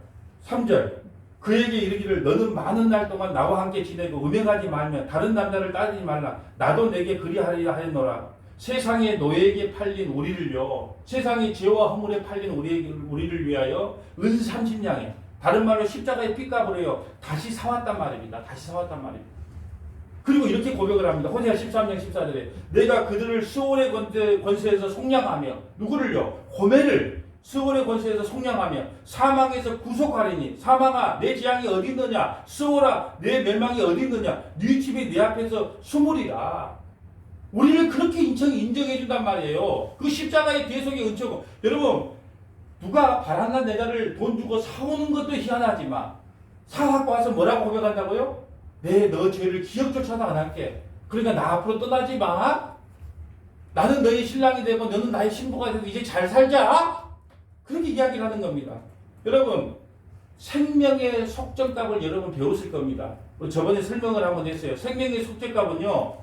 3절. 그에게 이르기를 너는 많은 날 동안 나와 함께 지내고 음행하지 말며 다른 남자를 따르지 말라. 나도 내게 그리하리라 하였노라. 세상의 노예에게 팔린 우리를요. 세상의 죄와 허물에 팔린 우리를 위하여 은 30냥에, 다른 말로 십자가의 핏값으로요. 다시 사왔단 말입니다. 그리고 이렇게 고백을 합니다. 호세아 13장 14절에 내가 그들을 스올의 권세에서 속량하며, 누구를요? 고멜을 스올의 권세에서 속량하며 사망에서 구속하리니, 사망아 내 재앙이 어디 있느냐? 스올아 내 멸망이 어디 있느냐? 네 집이 내 앞에서 수물이라. 우리를 그렇게 인정해 준단 말이에요. 그 십자가의 대속의 은총. 여러분, 누가 바람난 여자를 돈 주고 사오는 것도 희한하지만 사갖고 와서 뭐라고 고백한다고요? 너 죄를 기억조차도 안 할게. 그러니까 나 앞으로 떠나지 마. 나는 너의 신랑이 되고 너는 나의 신부가 되고 이제 잘 살자. 그렇게 이야기를 하는 겁니다. 여러분 생명의 속정값을 여러분 배웠을 겁니다. 저번에 설명을 한번 했어요. 생명의 속정값은요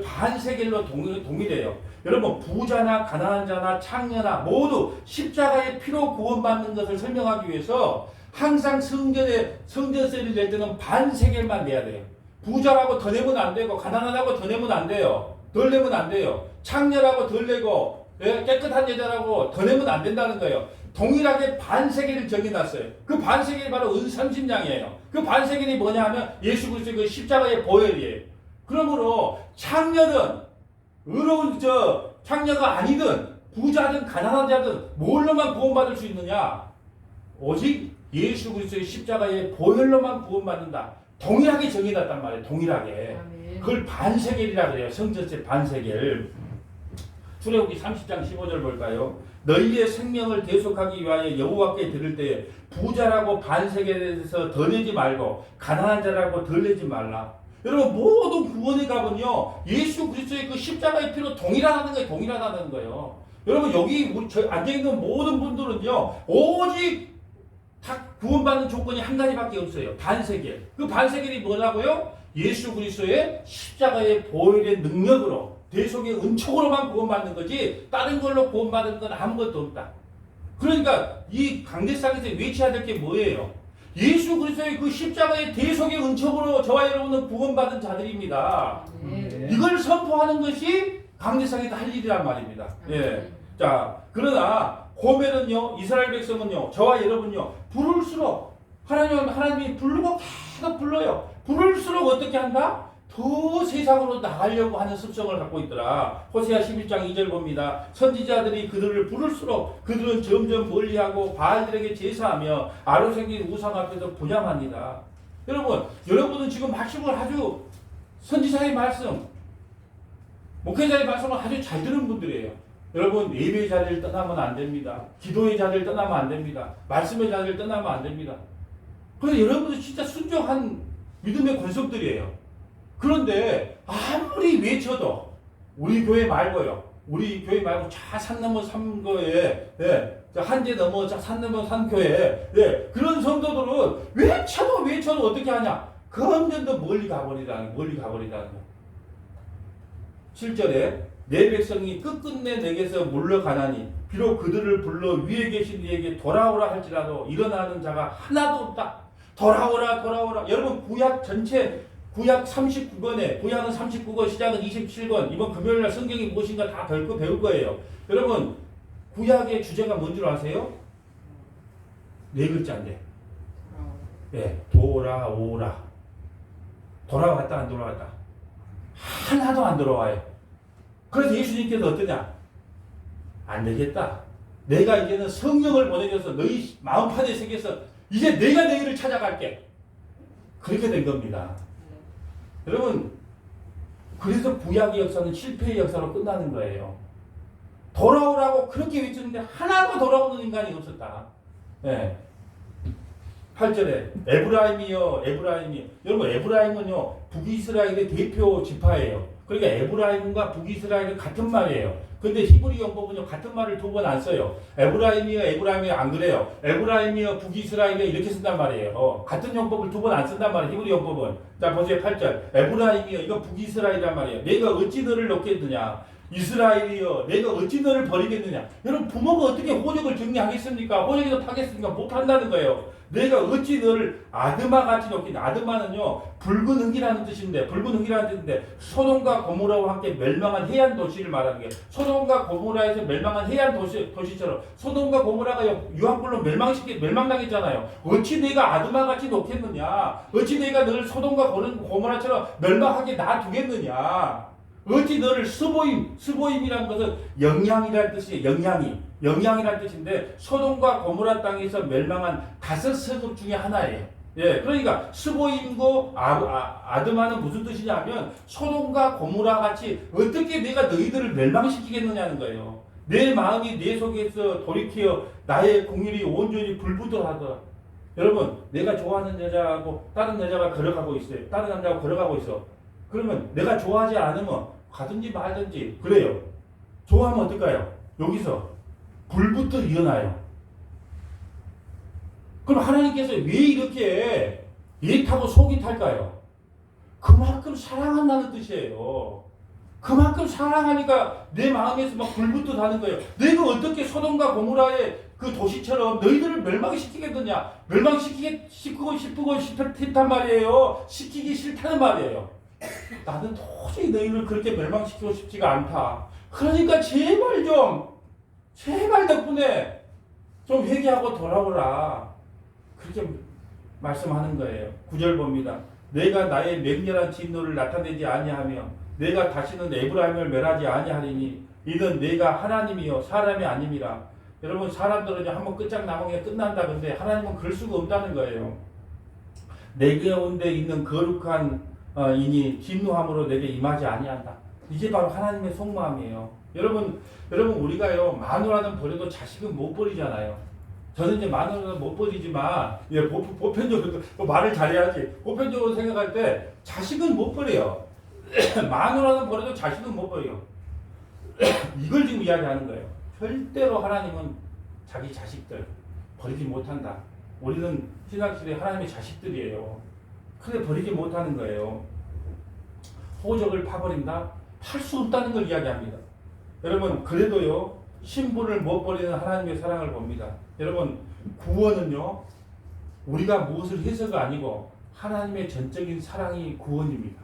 반세겔로 동일해요. 여러분 부자나 가난한 자나 창녀나 모두 십자가의 피로 구원받는 것을 설명하기 위해서 항상 성전세를 낼 때는 반세겔만 내야 돼요. 부자라고 더 내면 안 되고 가난하다고 더 내면 안 돼요. 덜 내면 안 돼요. 창녀라고 덜 내고 깨끗한 여자라고 더 내면 안 된다는 거예요. 동일하게 반세겔을 정해놨어요. 그 반세겔이 바로 은30냥이에요. 그 반세겔이 뭐냐 하면 예수 그리스도의 그 십자가의 보혈이에요. 그러므로 창녀든 의로운 창녀가 아니든 부자든 가난한 자든 뭘로만 구원받을 수 있느냐? 오직 예수 그리스도의 십자가의 보혈로만 구원받는다. 동일하게 정해놨단 말이에요. 동일하게. 그걸 반세겔이라 그래요. 성전세 반세겔. 출애굽기 30장 15절 볼까요? 너희의 생명을 대속하기 위하여 여호와께 드릴 때에 부자라고 반세겔에서 더 내지 말고 가난한 자라고 덜 내지 말라. 여러분 모든 구원의 값은요 예수 그리스도의 그 십자가의 피로 동일하다는 거예요. 동일하다는 거예요. 여러분 여기 앉아있는 모든 분들은요 오직 다 구원받는 조건이 한 가지밖에 없어요. 반세겔. 그 반세겔이 뭐라고요? 예수 그리스도의 십자가의 보혈의 능력으로 대속의 은총으로만 구원받는 거지 다른 걸로 구원받은 건 아무것도 없다. 그러니까 이 강대상에서 외쳐야 될 게 뭐예요? 예수 그리스도의 그 십자가의 대속의 은총으로 저와 여러분은 구원받은 자들입니다. 이걸 선포하는 것이 강대상에서 할 일이란 말입니다. 예. 자, 그러나 고멜은요, 이스라엘 백성은요, 저와 여러분요, 부를수록 하나님이 부르고 계속 불러요. 부를수록 어떻게 한다? 더 세상으로 나가려고 하는 습성을 갖고 있더라. 호세아 11장 2절 봅니다. 선지자들이 그들을 부를수록 그들은 점점 멀리하고 바알들에게 제사하며 아로 생긴 우상 앞에서 분향합니다. 여러분은 지금 말씀을 아주 선지자의 말씀, 목회자의 말씀을 아주 잘 듣는 분들이에요. 여러분 예배의 자리를 떠나면 안 됩니다. 기도의 자리를 떠나면 안 됩니다. 말씀의 자리를 떠나면 안 됩니다. 그래서 여러분들 진짜 순종한 믿음의 권속들이에요. 그런데 아무리 외쳐도 우리 교회 말고요. 우리 교회 말고 자 산 넘어 산 교회, 한제 넘어 산 넘어 산 교회, 그런 성도들은 외쳐도 어떻게 하냐? 점점 더 멀리 가버리다는 거예요. 7절에 내 백성이 끝끝내 내게서 물러가나니 비록 그들을 불러 위에 계신 이에게 돌아오라 할지라도 일어나는 자가 하나도 없다. 돌아오라. 여러분 구약 전체 구약 39권에 구약은 39권 시작은 27권 이번 금요일날 성경이 무엇인가 다 배울 거예요. 여러분 구약의 주제가 뭔 줄 아세요? 네 글자인데 돌아오라. 돌아왔다 안 돌아왔다? 하나도 안 돌아와요. 그래서 예수님께서 어떠냐? 안 되겠다. 내가 이제는 성령을 보내줘서 너희 마음판에 새겨서 이제 내가 너희를 찾아갈게. 그렇게 된 겁니다. 여러분 그래서 구약의 역사는 실패의 역사로 끝나는 거예요. 돌아오라고 그렇게 외쳤는데 하나도 돌아오는 인간이 없었다. 8절에 에브라임이요. 여러분 에브라임은요 북이스라엘의 대표 지파예요. 그러니까 에브라임과 북이스라엘은 같은 말이에요. 근데 히브리 용법은요 같은 말을 두 번 안 써요. 에브라임이요 안 그래요. 에브라임이요 북이스라엘이요 이렇게 쓴단 말이에요. 같은 용법을 두 번 안 쓴단 말이에요. 히브리 용법은. 자 보세요 8절. 에브라임이요 이거 북이스라엘이란 말이에요. 내가 어찌 너를 놓겠느냐. 이스라엘이여 내가 어찌 너를 버리겠느냐. 여러분 부모가 어떻게 혼역을 정리하겠습니까? 혼역에서 파겠습니까? 못 판다는 거예요. 내가 어찌 너를 아드마같이 놓겠냐. 아드마는요 붉은 흙이라는 뜻인데 소돔과 고모라와 함께 멸망한 해안 도시를 말하는 게 소돔과 고모라에서 멸망한 해안 도시처럼 소돔과 고모라가 유황불로 멸망당했잖아요. 어찌 내가 아드마같이 놓겠느냐. 어찌 내가 너를 소돔과 고모라처럼 멸망하게 놔두겠느냐. 어찌 너를 스보임이라는 것은 영양이라는 뜻이에요. 영양이라는 뜻인데 소돔과 고모라 땅에서 멸망한 5성읍 중에 하나예요. 그러니까 스보임고 아드마는 무슨 뜻이냐면 소돔과 고모라 같이 어떻게 내가 너희들을 멸망시키겠느냐는 거예요. 내 마음이 내 속에서 돌이켜 나의 공일이 온전히 불붙어하더라. 여러분 내가 좋아하는 여자하고 다른 여자가 걸어가고 있어요. 다른 남자하고 걸어가고 있어. 그러면 내가 좋아하지 않으면 가든지 말든지 그래요. 좋아하면 어떨까요? 여기서 불부터 일어나요. 그럼 하나님께서 왜 이렇게 예 타고 속이 탈까요? 그만큼 사랑한다는 뜻이에요. 그만큼 사랑하니까 내 마음에서 막 불부터 나는 거예요. 내가 어떻게 소돔과 고모라의 그 도시처럼 너희들을 멸망시키겠느냐? 멸망시키고 싶단 말이에요. 시키기 싫다는 말이에요. 나는 도저히 너희를 그렇게 멸망시키고 싶지가 않다. 그러니까 제발 덕분에 좀 회개하고 돌아오라. 그렇게 말씀하는 거예요. 9절 봅니다. 내가 나의 맹렬한 진노를 나타내지 아니하며 내가 다시는 에브라임을 멸하지 아니하리니 이는 내가 하나님이요 사람이 아님이라. 여러분 사람들은 한번 끝장나면 그냥 끝난다. 근데 하나님은 그럴 수가 없다는 거예요. 내 가운데 있는 거룩한 이니 진노함으로 내게 임하지 아니한다. 이게 바로 하나님의 속마음이에요. 여러분 우리가요 마누라는 버려도 자식은 못 버리잖아요. 저는 이제 마누라는 못 버리지만 보편적으로 말을 잘해야지. 보편적으로 생각할 때 자식은 못 버려요. 마누라는 버려도 자식은 못 버려요. 이걸 지금 이야기하는 거예요. 절대로 하나님은 자기 자식들 버리지 못한다. 우리는 신학시대 하나님의 자식들이에요. 그래 버리지 못하는 거예요. 호적을 파버린다? 팔 수 없다는 걸 이야기합니다. 여러분 그래도요 신분을 못 버리는 하나님의 사랑을 봅니다. 여러분 구원은요 우리가 무엇을 해서가 아니고 하나님의 전적인 사랑이 구원입니다.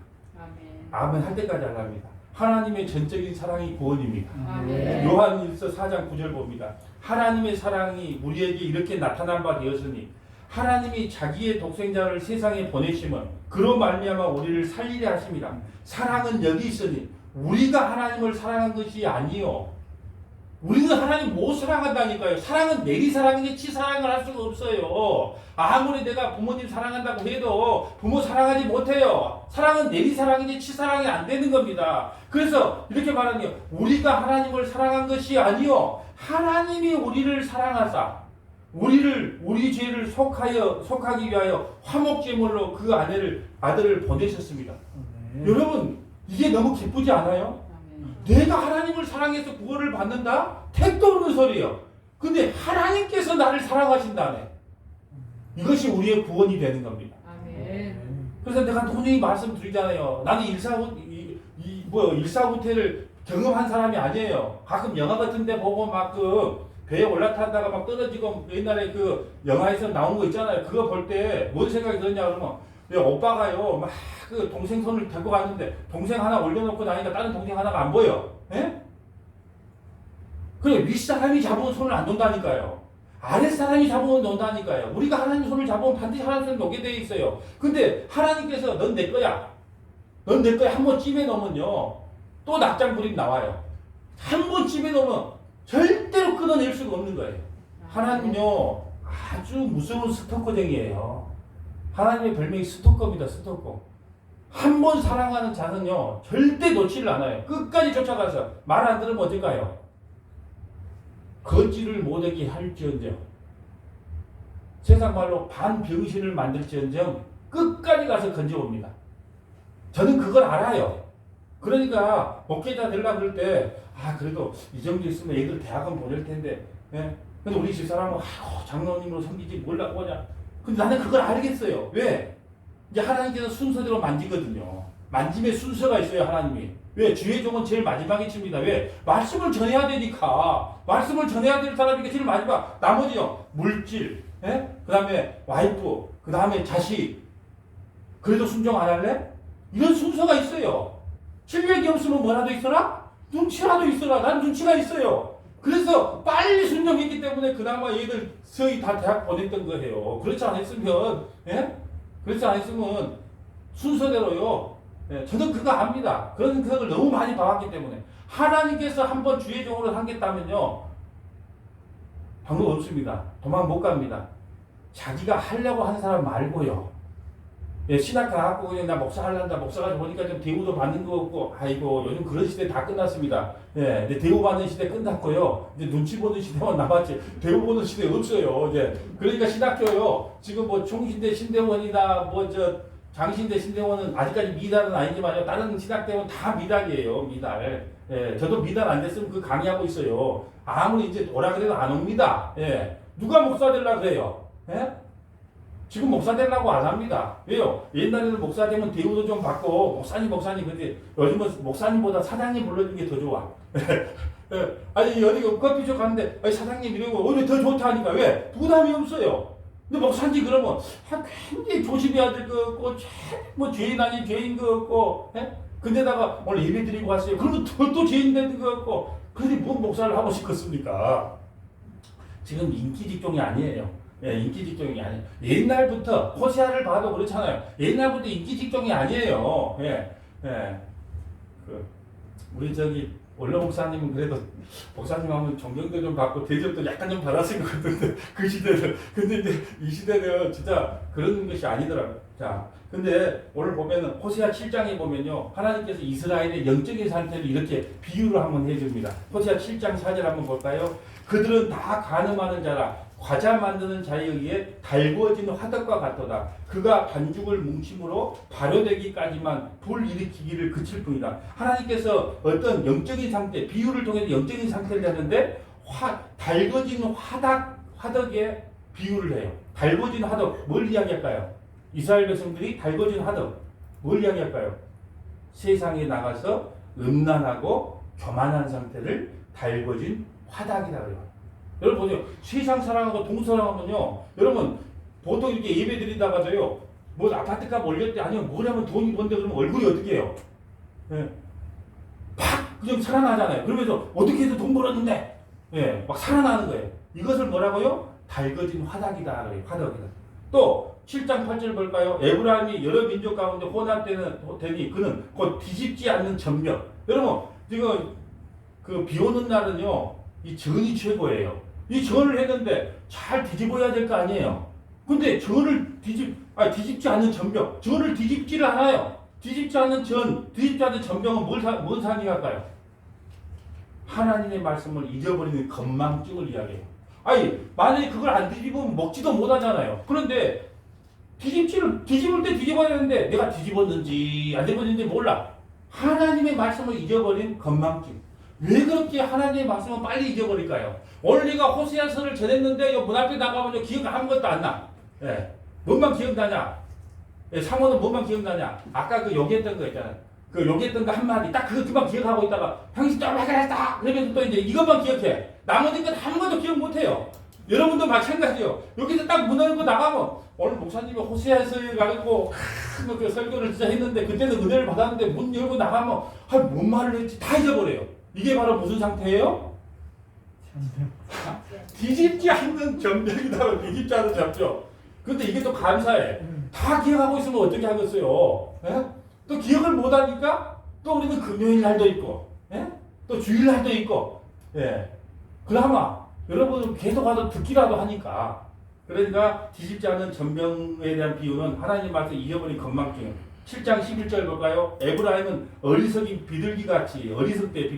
아멘 할 때까지 안 합니다. 하나님의 전적인 사랑이 구원입니다. 아멘. 요한일서 4장 9절 봅니다. 하나님의 사랑이 우리에게 이렇게 나타난 바 되었으니 하나님이 자기의 독생자를 세상에 보내심은 그로 말미암아 우리를 살리려 하심이라. 사랑은 여기 있으니 우리가 하나님을 사랑한 것이 아니요. 우리는 하나님 못 사랑한다니까요. 사랑은 내리사랑이지 치사랑을 할 수가 없어요. 아무리 내가 부모님 사랑한다고 해도 부모 사랑하지 못해요. 사랑은 내리사랑이지 치사랑이 안 되는 겁니다. 그래서 이렇게 말하는 게 우리가 하나님을 사랑한 것이 아니요. 하나님이 우리를 사랑하사 우리 죄를 속하기 위하여 화목제물로 그 아들을 보내셨습니다. 여러분 이게 너무 기쁘지 않아요? 내가 하나님을 사랑해서 구원을 받는다? 택도 없는 소리예요. 근데 하나님께서 나를 사랑하신다네. 이것이 우리의 구원이 되는 겁니다. 아멘. 그래서 내가 분명히 말씀드리잖아요. 나는 일사후퇴를 경험한 사람이 아니에요. 가끔 영화 같은 데 보고 막 배에 올라타다가 막 떨어지고 옛날에 그 영화에서 나온 거 있잖아요. 그거 볼 때 뭔 생각이 드냐 그러면 오빠가요 막 그 동생 손을 들고 갔는데 동생 하나 올려놓고 나니까 다른 동생 하나가 안 보여. 예? 그래 윗사람이 잡으면 손을 안 놓는다니까요. 아랫사람이 잡으면 놓는다니까요. 우리가 하나님 손을 잡으면 반드시 하나님 손을 놓게 돼 있어요. 근데 하나님께서 넌 내 거야. 넌 내 거야. 한번 찜해 놓으면요 또 낙장불입 나와요. 한번 찜해 놓으면 절대로 끊어낼 수가 없는 거예요. 하나님은요 아주 무서운 스토커쟁이에요. 하나님의 별명이 스토커입니다. 스토커. 한 번 사랑하는 자는요 절대 놓지를 않아요. 끝까지 쫓아가서 말 안 들으면 어떨까요? 걷지를 못하게 할지언정, 세상 말로 반병신을 만들지언정 끝까지 가서 건져옵니다. 저는 그걸 알아요. 그러니까 목회자 되려고 그럴 때 그래도 이 정도 있으면 애들 대학은 보낼 텐데, 예? 근데 우리 집사람은 장로님으로 섬기지 뭐냐. 근데 나는 그걸 알겠어요. 왜? 이제 하나님께서 순서대로 만지거든요. 만짐의 순서가 있어요. 하나님이. 왜? 주의 종은 제일 마지막에 칩니다. 왜? 말씀을 전해야 되니까. 말씀을 전해야 될 사람이니까 제일 마지막. 나머지요. 물질, 예? 그 다음에 와이프, 그 다음에 자식. 그래도 순종 안 할래? 이런 순서가 있어요. 실력이 없으면 뭐라도 있어라? 눈치라도 있어라. 난 눈치가 있어요. 그래서 빨리 순종했기 때문에 그나마 얘들 서희 다 대학 보냈던 거예요. 그렇지 않았으면, 예? 그렇지 않았으면 순서대로요. 예, 저는 그거 압니다. 그걸 너무 많이 봐왔기 때문에. 하나님께서 한번 주의 종으로 삼겠다면요. 방법 없습니다. 도망 못 갑니다. 자기가 하려고 하는 사람 말고요. 예, 신학 가갖고 그냥 나 목사 하려다 목사가 보니까 좀 대우도 받는 거 없고, 아이고 요즘 그런 시대 다 끝났습니다. 예, 이제 대우 받는 시대 끝났고요. 이제 눈치 보는 시대만 남았지 대우 보는 시대 없어요. 이제 그러니까 신학교요 지금 뭐 총신대 신대원이나 장신대 신대원은 아직까지 미달은 아니지만요. 다른 신학대원 다 미달이에요. 미달. 예, 저도 미달 안 됐으면 그 강의하고 있어요. 아무리 이제 오라 그래도 안 옵니다. 예, 누가 목사 되려고 그래요? 예? 지금 목사 되려고 안 합니다. 왜요? 옛날에는 목사 되면 대우도 좀 받고 목사님 근데 요즘은 목사님보다 사장님 불러주는 게 더 좋아. 예, 아니 어디 커피숍 갔는데 아니, 사장님 이러고 오히려 더 좋다니까. 왜? 부담이 없어요. 근데 목사인지 그러면 굉장히 조심해야 될 거 없고 뭐 죄인 아닌 죄인 거 없고 예? 근데다가 오늘 예배 드리고 왔어요. 그러면 또 죄인 되는 거 없고 그런데 뭔 목사를 하고 싶겠습니까? 지금 인기 직종이 아니에요. 예, 인기 직종이 아니에요. 옛날부터 호세아를 봐도 그렇잖아요. 옛날부터 인기 직종이 아니에요. 예, 예. 우리 저기 원로 목사님은 그래도 목사님 하면 존경도 좀 받고 대접도 약간 좀 받았을 것 같은데 그 시대는 근데 이제 이 시대는 진짜 그런 것이 아니더라고요. 자, 근데 오늘 보면은 호세아 7장에 보면요 하나님께서 이스라엘의 영적인 상태를 이렇게 비유를 한번 해줍니다. 호세아 7장 4절 한번 볼까요? 그들은 다 간음하는 자라 과자 만드는 자에 의해 달구어진 화덕과 같도다. 그가 반죽을 뭉침으로 발효되기까지만 불일으키기를 그칠 뿐이다. 하나님께서 어떤 영적인 상태, 비유를 통해서 영적인 상태를 하는데 달궈진 화덕에 비유를 해요. 달궈진 화덕, 뭘 이야기할까요? 이스라엘 백성들이 달궈진 화덕, 뭘 이야기할까요? 세상에 나가서 음란하고 교만한 상태를 달궈진 화덕이라고 해요. 여러분 보세요. 세상 사랑하고 동서랑하면요. 여러분 보통 이렇게 예배 드린다가도요. 뭐 아파트값 올렸대 아니면 뭐라면 돈이 뭔데 그러면 얼굴이 어떻게 해요? 예. 팍 그냥 살아나잖아요. 그러면서 어떻게 해서 돈 벌었는데 예, 막 살아나는 거예요. 이것을 뭐라고요? 달궈진 화덕이다 그래요. 화덕이다. 또 7장 8절 볼까요? 에브라임이 여러 민족 가운데 혼합되니 그는 곧 뒤집지 않는 전벽. 여러분 지금 그 비 오는 날은요. 이 전이 최고예요. 이 전을 했는데 잘 뒤집어야 될 거 아니에요. 근데 전을 뒤집지 않는 전병, 전을 뒤집지를 않아요. 뒤집지 않는 뒤집지 않는 전병은 뭔 상징할까요? 하나님의 말씀을 잊어버리는 건망증을 이야기해요. 아니 만약에 그걸 안 뒤집으면 먹지도 못하잖아요. 그런데 뒤집을 때 뒤집어야 되는데 내가 뒤집었는지 안 뒤집었는지 몰라. 하나님의 말씀을 잊어버린 건망증. 왜 그렇게 하나님의 말씀을 빨리 잊어버릴까요? 오늘 내가 호세아서를 전했는데 문 앞에 나가면 기억 아무것도 안 나. 예. 뭔만 기억나냐? 예, 상호는 뭔만 기억나냐? 아까 그 요기했던 거 있잖아요. 그 요기했던 거 한마디 딱 그것만 기억하고 있다가 당신 또 해결했다. 그러면 또 이제 이것만 기억해. 나머지 건 아무것도 기억 못해요. 여러분도 마찬가지요. 여기서 딱 문 열고 나가면 오늘 목사님이 호세아서에 가지고 그 설교를 진짜 했는데 그때는 은혜를 받았는데 문 열고 나가면 뭔 말을 했지 다 잊어버려요. 이게 바로 무슨 상태예요? 뒤집지 않는 전병이다. 뒤집지 않는 전병. 근데 이게 또 감사해. 다 기억하고 있으면 어떻게 하겠어요? 예? 또 기억을 못하니까 또 우리는 금요일 날도 있고, 예? 또 주일 날도 있고, 예. 그나마 여러분 계속 와서 듣기라도 하니까. 그러니까 뒤집지 않는 전병에 대한 비유는 하나님 말씀 잊어버린 건망증. 7장 11절 볼까요? 에브라임은 어리석인 비둘기같이 어리석대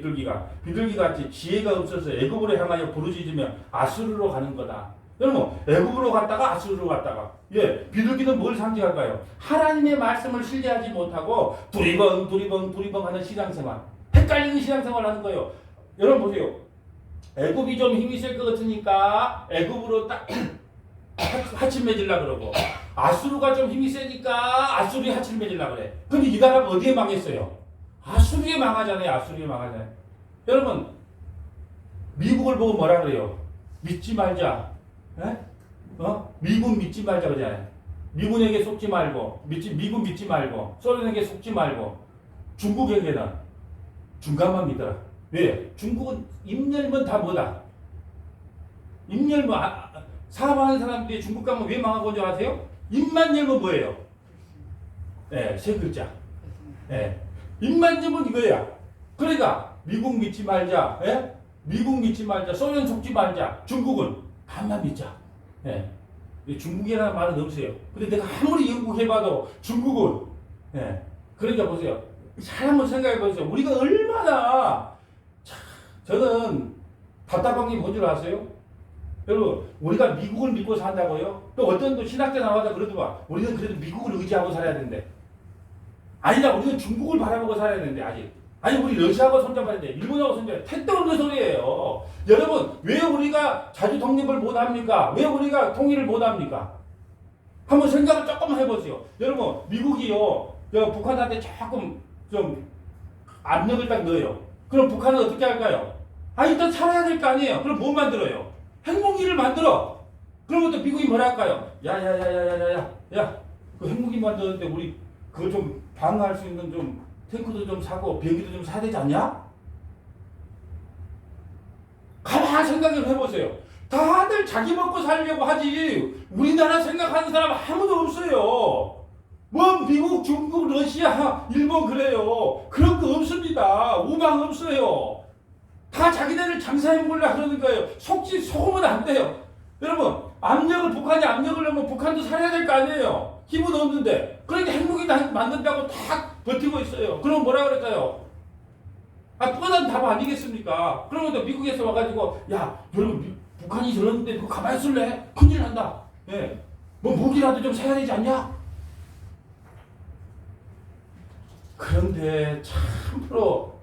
비둘기같이 지혜가 없어서 애굽으로 향하여 부르짖으며 아수르로 가는 거다. 여러분 애굽으로 갔다가 아수르로 갔다가 예 비둘기는 뭘 상징할까요? 하나님의 말씀을 신뢰하지 못하고 두리번 하는 신앙생활 헷갈리는 신앙생활 하는 거예요. 여러분 보세요. 애굽이 좀 힘이 셀 것 같으니까 애굽으로 딱 하침 맺으려고 그러고 아수르가 좀 힘이 세니까 아수르에 하침 맺으려고 그래. 근데 이 나라가 어디에 망했어요? 아수르에 망하잖아요. 아수르에 망하잖아요. 여러분 미국을 보고 뭐라 그래요? 믿지 말자. 에? 미국 믿지 말자 그러잖아요. 미군에게 속지 말고 미군 믿지 말고 소련에게 속지 말고 중국에게는 중간만 믿어라. 왜? 중국은 입 열면 다 뭐다? 입 열면 사업하는 사람들이 중국 가면 왜 망하고 온 줄 아세요? 입만 열면 뭐예요? 네, 세 글자. 네. 입만 열면 이거야. 그러니까 미국 믿지 말자. 예? 미국 믿지 말자. 소련 속지 말자. 중국은 반만 믿자. 예. 중국이라는 말은 없어요. 근데 내가 아무리 연구해봐도 중국은 예. 그러니까 보세요. 잘 한번 생각해 보세요. 우리가 얼마나 저는 답답한 게 뭔 줄 아세요? 여러분, 우리가 미국을 믿고 산다고요? 또 어떤 또 신학대 나와서 그러더만 우리는 그래도 미국을 의지하고 살아야 된대. 아니다, 우리는 중국을 바라보고 살아야 되는데 아직. 아니, 우리 러시아하고 손잡아야 돼. 일본하고 손잡아야 돼. 택도 없는 소리예요. 여러분, 왜 우리가 자주 독립을 못합니까? 왜 우리가 통일을 못합니까? 한번 생각을 조금 해보세요. 여러분, 미국이요, 북한한테 조금 좀 압력을 딱 넣어요. 그럼 북한은 어떻게 할까요? 아, 일단 살아야 될 거 아니에요. 그럼 뭐 만들어요? 핵무기를 만들어. 그러면 또 미국이 뭐라 할까요? 야, 그 핵무기 만드는데 우리 그거 좀 방어할 수 있는 좀 탱크도 좀 사고 비행기도 좀 사야 되지 않냐? 가만히 생각을 해보세요. 다들 자기 먹고 살려고 하지 우리나라 생각하는 사람 아무도 없어요. 뭐 미국, 중국, 러시아, 일본 그래요. 그런 거 없습니다. 우방 없어요. 다 자기네들 장사해 먹으려고 그러는 거예요. 속으면 안 돼요. 여러분, 북한이 압력을 넣으면 북한도 살아야 될 거 아니에요. 힘은 없는데. 그러니까 핵무기 만든다고 다 버티고 있어요. 그럼 뭐라 그럴까요? 아, 뻔한 답 아니겠습니까? 그러면 또 미국에서 와가지고, 야, 여러분, 북한이 저러는데 그거 가만히 있을래? 큰일 난다. 예. 뭐 무기라도 좀 사야 되지 않냐? 그런데 참으로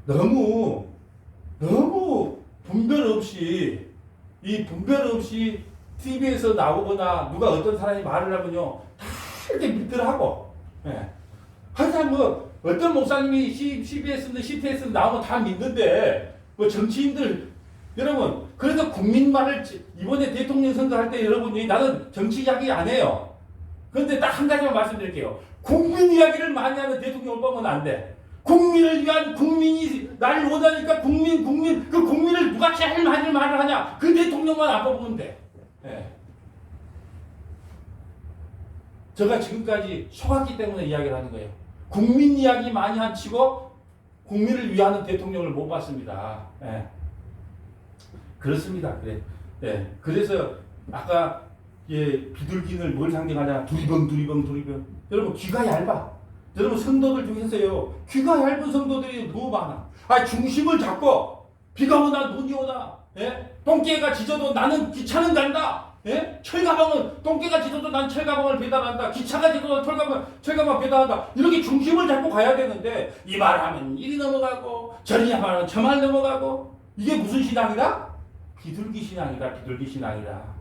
너무 분별 없이 TV에서 나오거나 누가 어떤 사람이 말을 하면요 다 이렇게 믿더라고. 예. 항상 뭐 어떤 목사님이 CBS든 CTS든 나오면 다 믿는데 뭐 정치인들 여러분 그래서 국민 말을 이번에 대통령 선거할 때 여러분이 나는 정치 이야기 안 해요. 그런데 딱 한 가지만 말씀드릴게요. 국민 이야기를 많이 하는 대통령을 뽑으면 안 돼. 국민을 위한 국민이 나를 원하니까 그 국민을 누가 제일 많이 말을 하냐? 그 대통령만 안 뽑으면 돼. 예. 제가 지금까지 속았기 때문에 이야기를 하는 거예요. 국민 이야기 많이 한 치고 국민을 위하는 대통령을 못 봤습니다. 예. 그렇습니다. 그래. 예. 그래서 아까 비둘기를 뭘 상징하냐? 두리번. 여러분 귀가 얇아. 여러분 성도들 중에서요 귀가 얇은 성도들이 너무 많아. 아, 중심을 잡고 비가 오나 눈이 오나, 예? 똥개가 짖어도 나는 기차는 간다. 예? 똥개가 짖어도 난 철가방을 배달한다. 기차가 짖어도 철가방 배달한다. 이렇게 중심을 잡고 가야 되는데 이 말하면 이리 넘어가고 저리 하면 저만 넘어가고 이게 무슨 신앙이다? 비둘기 신앙이다.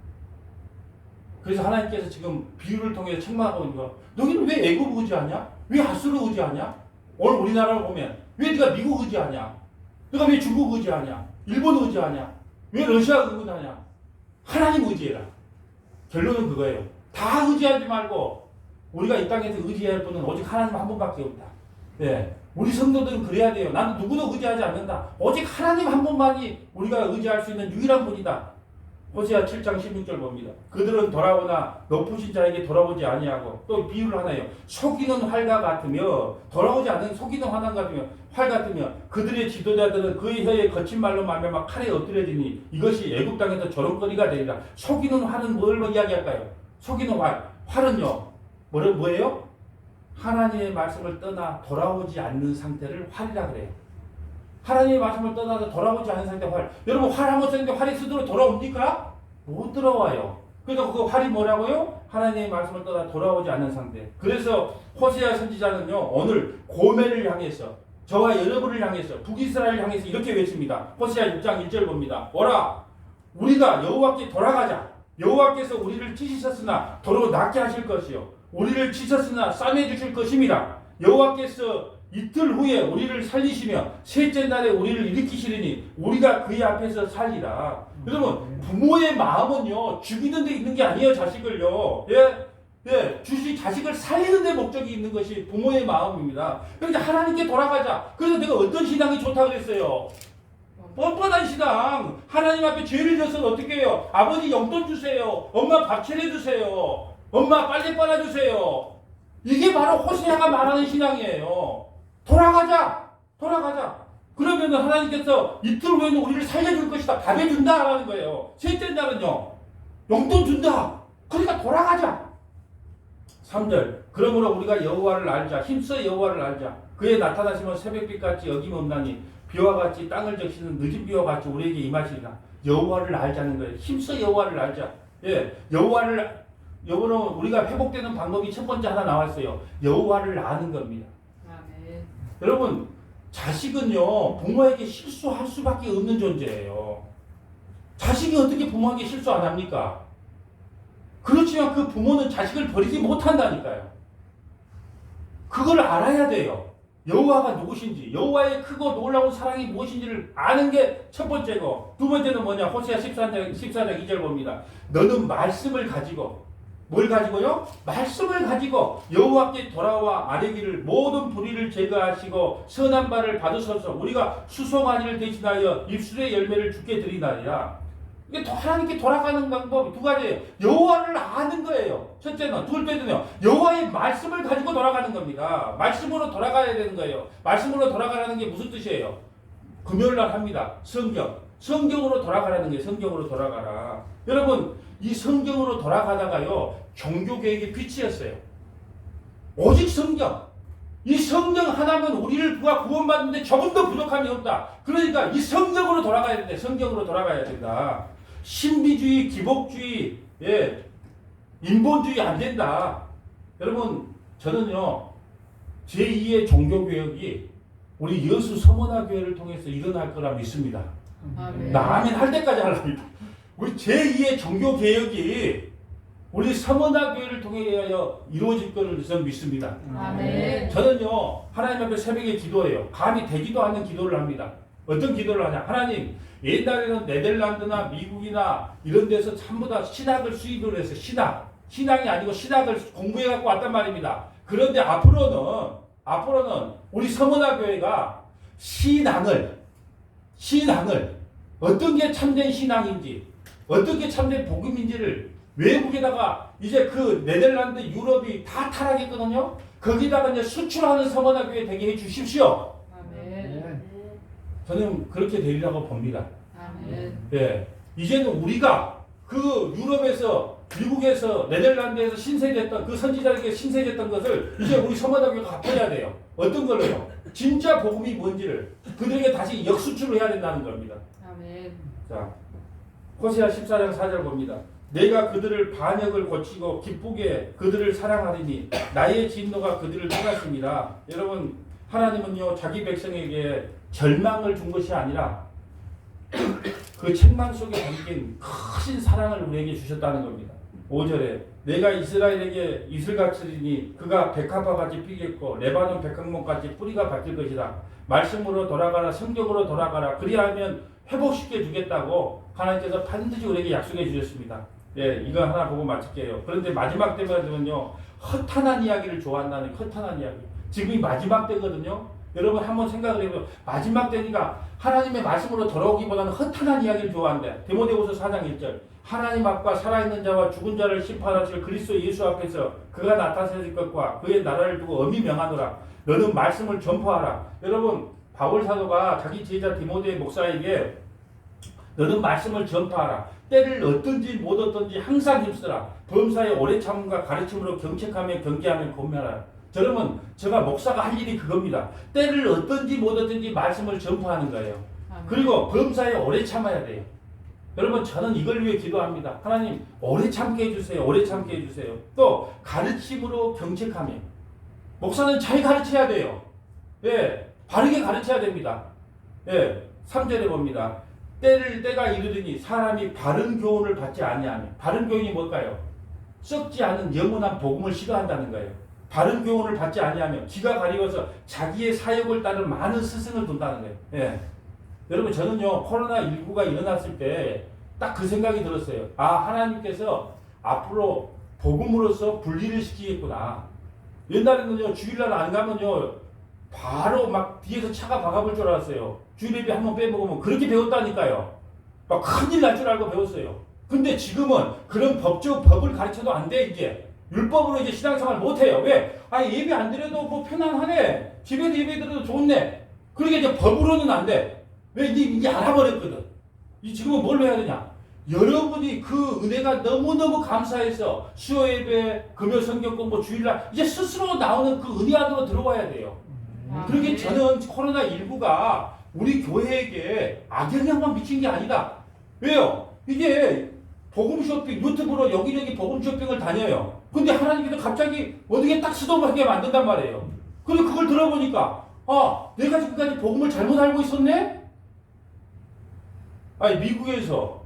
그래서 하나님께서 지금 비유를 통해서 책망하고 있는 거. 너희는 왜 애굽 의지하냐? 왜 하수를 의지하냐? 오늘 우리나라를 보면 왜 네가 미국 의지하냐? 네가 왜 중국 의지하냐? 일본 의지하냐? 왜 러시아 의지하냐? 하나님 의지해라. 결론은 그거예요. 다 의지하지 말고 우리가 이 땅에서 의지해야 할 분은 오직 하나님 한 분밖에 없다. 네. 우리 성도들은 그래야 돼요. 나는 누구도 의지하지 않는다. 오직 하나님 한 분만이 우리가 의지할 수 있는 유일한 분이다. 호세아 7장 16절 봅니다. 그들은 돌아오나 높으신 자에게 돌아오지 아니하고 또 비유를 하나요. 속이는 활과 같으며 돌아오지 않는 속이는 화난 같으며 활 같으며 그들의 지도자들은 그의 혀에 거친 말로 말미암아 칼에 엎드려지니 이것이 애굽 땅에서 조롱거리가 되리라. 속이는 활은 뭘 이야기할까요? 속이는 활은요 뭐예요? 하나님의 말씀을 떠나 돌아오지 않는 상태를 활이라 그래요. 하나님의 말씀을 떠나서 돌아오지 않은 상태 활. 여러분 활 한번 썼는데 활이 스스로 돌아옵니까? 못 돌아와요. 그래서 그 활이 뭐라고요? 하나님의 말씀을 떠나 돌아오지 않는 상태. 그래서 호세아 선지자는요 오늘 고멜을 향해서 저와 여러분을 향해서 북이스라엘을 향해서 이렇게 외칩니다. 호세아 6장 1절 봅니다. 오라 우리가 여호와께 돌아가자. 여호와께서 우리를 찢으셨으나 도로 낫게 하실 것이요 우리를 찢으셨으나 싸매 주실 것입니다. 여호와께서 이틀 후에 우리를 살리시며 셋째 날에 우리를 일으키시리니 우리가 그의 앞에서 살리라. 여러분 부모의 마음은요 죽이는 데 있는 게 아니에요. 자식을요 자식을 살리는 데 목적이 있는 것이 부모의 마음입니다. 그러니까 하나님께 돌아가자. 그래서 내가 어떤 신앙이 좋다고 그랬어요? 뻔뻔한 신앙. 하나님 앞에 죄를 져서 어떻게 해요? 아버지 용돈 주세요. 엄마 밥 차려주세요. 엄마 빨래 빨아주세요. 이게 바로 호세아가 말하는 신앙이에요. 돌아가자. 그러면 하나님께서 이틀 후에는 우리를 살려줄 것이다. 밥 해준다 라는 거예요. 셋째 날은요 용돈 준다. 그러니까 돌아가자. 3절 그러므로 우리가 여호와를 알자. 힘써 여호와를 알자. 그의 나타나시면 새벽빛같이 어김없나니 비와 같이 땅을 적시는 늦은 비와 같이 우리에게 임하시리라. 여호와를 알자는 거예요. 힘써 여호와를 알자. 예, 여호와는 우리가 회복되는 방법이 첫 번째 하나 나왔어요. 여호와를 아는 겁니다. 아멘. 여러분, 자식은요 부모에게 실수할 수밖에 없는 존재예요. 자식이 어떻게 부모에게 실수 안 합니까? 그렇지만 그 부모는 자식을 버리지 못한다니까요. 그걸 알아야 돼요. 여호와가 누구신지, 여호와의 크고 놀라운 사랑이 무엇인지를 아는 게 첫 번째고, 두 번째는 뭐냐? 호세아 14장 2절 봅니다. 너는 말씀을 가지고, 뭘 가지고요? 말씀을 가지고 여호와께 돌아와 아뢰기를 모든 불의를 제거하시고 선한 바를 받으소서. 우리가 수송한 이를 대신하여 입술의 열매를 주께 드리나니라. 이게 하나님께 돌아가는 방법이 두 가지예요. 여호와를 아는 거예요. 첫째는. 둘째는요, 여호와의 말씀을 가지고 돌아가는 겁니다. 말씀으로 돌아가야 되는 거예요. 말씀으로 돌아가라는 게 무슨 뜻이에요? 금요일날 합니다. 성경으로 돌아가라는 게, 성경으로 돌아가라. 여러분, 이 성경으로 돌아가다가요 종교개혁의 빛이었어요. 오직 성경. 이 성경 하나면 우리를 구원받는데 조금 더 부족함이 없다. 그러니까 이 성경으로 돌아가야 된다. 성경으로 돌아가야 된다. 신비주의, 기복주의, 예, 인본주의 안 된다. 여러분, 저는요 제2의 종교개혁이 우리 여수 서문화교회를 통해서 일어날 거라 믿습니다. 아멘. 나 아멘 할 때까지 하랍니다. 우리 제2의 종교개혁이 우리 서문화교회를 통해 이루어질 것을 저는 믿습니다. 아멘. 저는요 하나님 앞에 새벽에 기도해요. 감히 되지도 않는 기도를 합니다. 어떤 기도를 하냐? 하나님, 옛날에는 네덜란드나 미국이나 이런 데서 전부 다 신학을 수입을 해서 신앙이 아니고 신학을 공부해 갖고 왔단 말입니다. 그런데 앞으로는 우리 서문화교회가 신앙을 어떤 게 참된 신앙인지, 어떤 게 참된 복음인지를 외국에다가 이제 그 네덜란드, 유럽이 다 타락했거든요. 거기다가 이제 수출하는 서문화교회 되게 해 주십시오. 아멘. 저는 그렇게 되리라고 봅니다. 아멘. 예, 이제는 우리가 그 유럽에서, 미국에서, 네덜란드에서 신세됐던 그 선지자에게 신세됐던 것을 이제 우리 서문화교회가 갚아야 돼요. 어떤 걸로요? 진짜 복음이 뭔지를 그들에게 다시 역수출을 해야 된다는 겁니다. 아멘. 자, 호세아 14장 4절 봅니다. 내가 그들을 반역을 고치고 기쁘게 그들을 사랑하리니 나의 진노가 그들을 떠났습니다. 여러분, 하나님은요 자기 백성에게 절망을 준 것이 아니라 그 책망 속에 담긴 크신 사랑을 우리에게 주셨다는 겁니다. 5절에 내가 이스라엘에게 이슬같으리니 그가 백합화 같이 피겠고 레바논 백합목 같이 뿌리가 바뀔 것이다. 말씀으로 돌아가라, 성경으로 돌아가라. 그리하면 회복시켜 주겠다고 하나님께서 반드시 우리에게 약속해 주셨습니다. 예, 이거 하나 보고 마칠게요. 그런데 마지막 때면요 허탄한 이야기를 좋아한다는, 허탄한 이야기. 지금이 마지막 때거든요. 여러분 한번 생각을 해보세요. 마지막 때니까 하나님의 말씀으로 돌아오기보다는 허탄한 이야기를 좋아한대. 디모데후서 4장 1절. 하나님 앞과 살아있는 자와 죽은 자를 심판하실 그리스도 예수 앞에서 그가 나타나실 것과 그의 나라를 두고 엄히 명하노라. 너는 말씀을 전파하라. 여러분, 바울 사도가 자기 제자 디모데 목사에게 너는 말씀을 전파하라. 때를 얻든지 못 얻든지 항상 힘쓰라. 범사의 오래 참음과 가르침으로 경책하며 경계하며 권면하라. 여러분, 제가 목사가 할 일이 그겁니다. 때를 얻든지 못 얻든지 말씀을 전파하는 거예요. 그리고 범사에 오래 참아야 돼요. 여러분, 저는 이걸 위해 기도합니다. 하나님, 오래 참게 해주세요. 오래 참게 해주세요. 또 가르침으로 경책하며. 목사는 잘 가르쳐야 돼요. 예, 바르게 가르쳐야 됩니다. 예, 3절에 봅니다. 때가 이르더니 사람이 바른 교훈을 받지 아니하며. 바른 교훈이 뭘까요? 썩지 않은 영원한 복음을 싫어한다는 거예요. 바른 교훈을 받지 아니하며 귀가 가리워서 자기의 사역을 따른 많은 스승을 둔다는 거예요. 예. 여러분, 저는요 코로나19가 일어났을 때 딱 그 생각이 들었어요. 아, 하나님께서 앞으로 복음으로서 분리를 시키겠구나. 옛날에는요 주일날 안 가면요 바로 막 뒤에서 차가 박아볼 줄 알았어요. 주일예배 한번 빼먹으면. 그렇게 배웠다니까요. 막 큰일 날 줄 알고 배웠어요. 근데 지금은 그런 법을 가르쳐도 안 돼. 이제 율법으로 이제 신앙생활 못해요. 왜? 아, 예배 안 드려도 뭐 편안하네. 집에서 예배 드려도 좋네. 그러니까 이제 법으로는 안 돼. 왜? 이제 알아버렸거든. 이 지금은 뭘로 해야 되냐? 여러분이 그 은혜가 너무너무 감사해서 수요예배, 금요 성경 공부, 주일날 이제 스스로 나오는 그 은혜 안으로 들어와야 돼요. 그러게 저는 코로나19가 우리 교회에게 악영향만 미친 게 아니다. 왜요? 이게 복음 쇼핑, 유튜브로 여기저기 복음 쇼핑을 다녀요. 근데 하나님께서 갑자기 어떻게 딱 스톱하게 만든단 말이에요. 근데 그걸 들어보니까, 아, 내가 지금까지 복음을 잘못 알고 있었네? 아니, 미국에서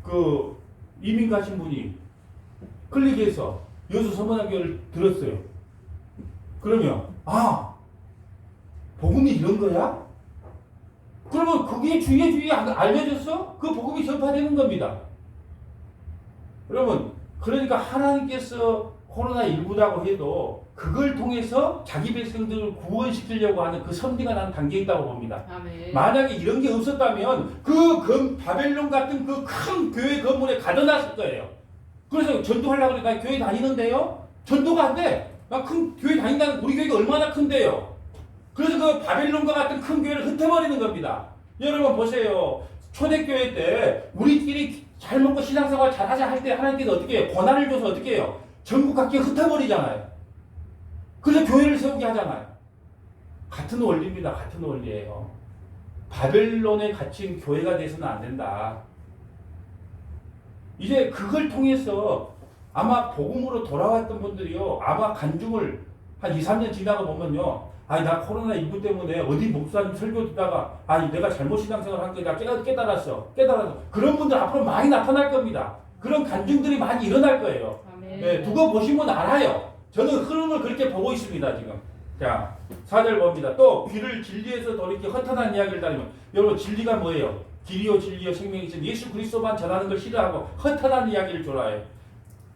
그 이민 가신 분이 클릭해서 여수 서문화교를 들었어요. 그러면, 아, 복음이 이런 거야? 그러면 그게 주위에 알려졌어? 그 복음이 전파되는 겁니다. 여러분, 그러니까 하나님께서 코로나19라고 해도 그걸 통해서 자기 백성들을 구원시키려고 하는 그 섭리가 난 담겨 있다고 봅니다. 아멘. 만약에 이런 게 없었다면 그 바벨론 같은 그 큰 교회 건물에 가둬놨을 거예요. 그래서 전도하려고 그래. 나 교회 다니는데요? 전도가 안 돼. 나 큰 교회 다닌다는 우리 교회가 얼마나 큰데요? 그래서 그 바벨론과 같은 큰 교회를 흩어버리는 겁니다. 여러분 보세요. 초대교회 때 우리끼리 잘 먹고 신앙생활 잘하자 할 때 하나님께서 어떻게 해요? 권한을 줘서 어떻게 해요? 전국 각지에 흩어버리잖아요. 그래서 교회를 세우게 하잖아요. 같은 원리입니다. 같은 원리예요. 바벨론에 갇힌 교회가 돼서는 안 된다. 이제 그걸 통해서 아마 복음으로 돌아왔던 분들이요. 아마 간증을 한 2, 3년 지나고 보면요. 아니 나 코로나19 때문에 어디 목사님 설교 듣다가 아니 내가 잘못 신앙생활 한 거야. 나 깨달았어. 그런 분들 앞으로 많이 나타날 겁니다. 그런 간증들이 많이 일어날 거예요. 아멘. 네, 두고 보시면 알아요. 저는 흐름을 그렇게 보고 있습니다, 지금. 자, 4절 봅니다. 또 귀를 진리에서 돌이켜 허탄한 이야기를 따르면 여러분 진리가 뭐예요? 길이요 진리요 생명이신 예수 그리스도만 전하는 걸 싫어하고 허탄한 이야기를 좋아해요.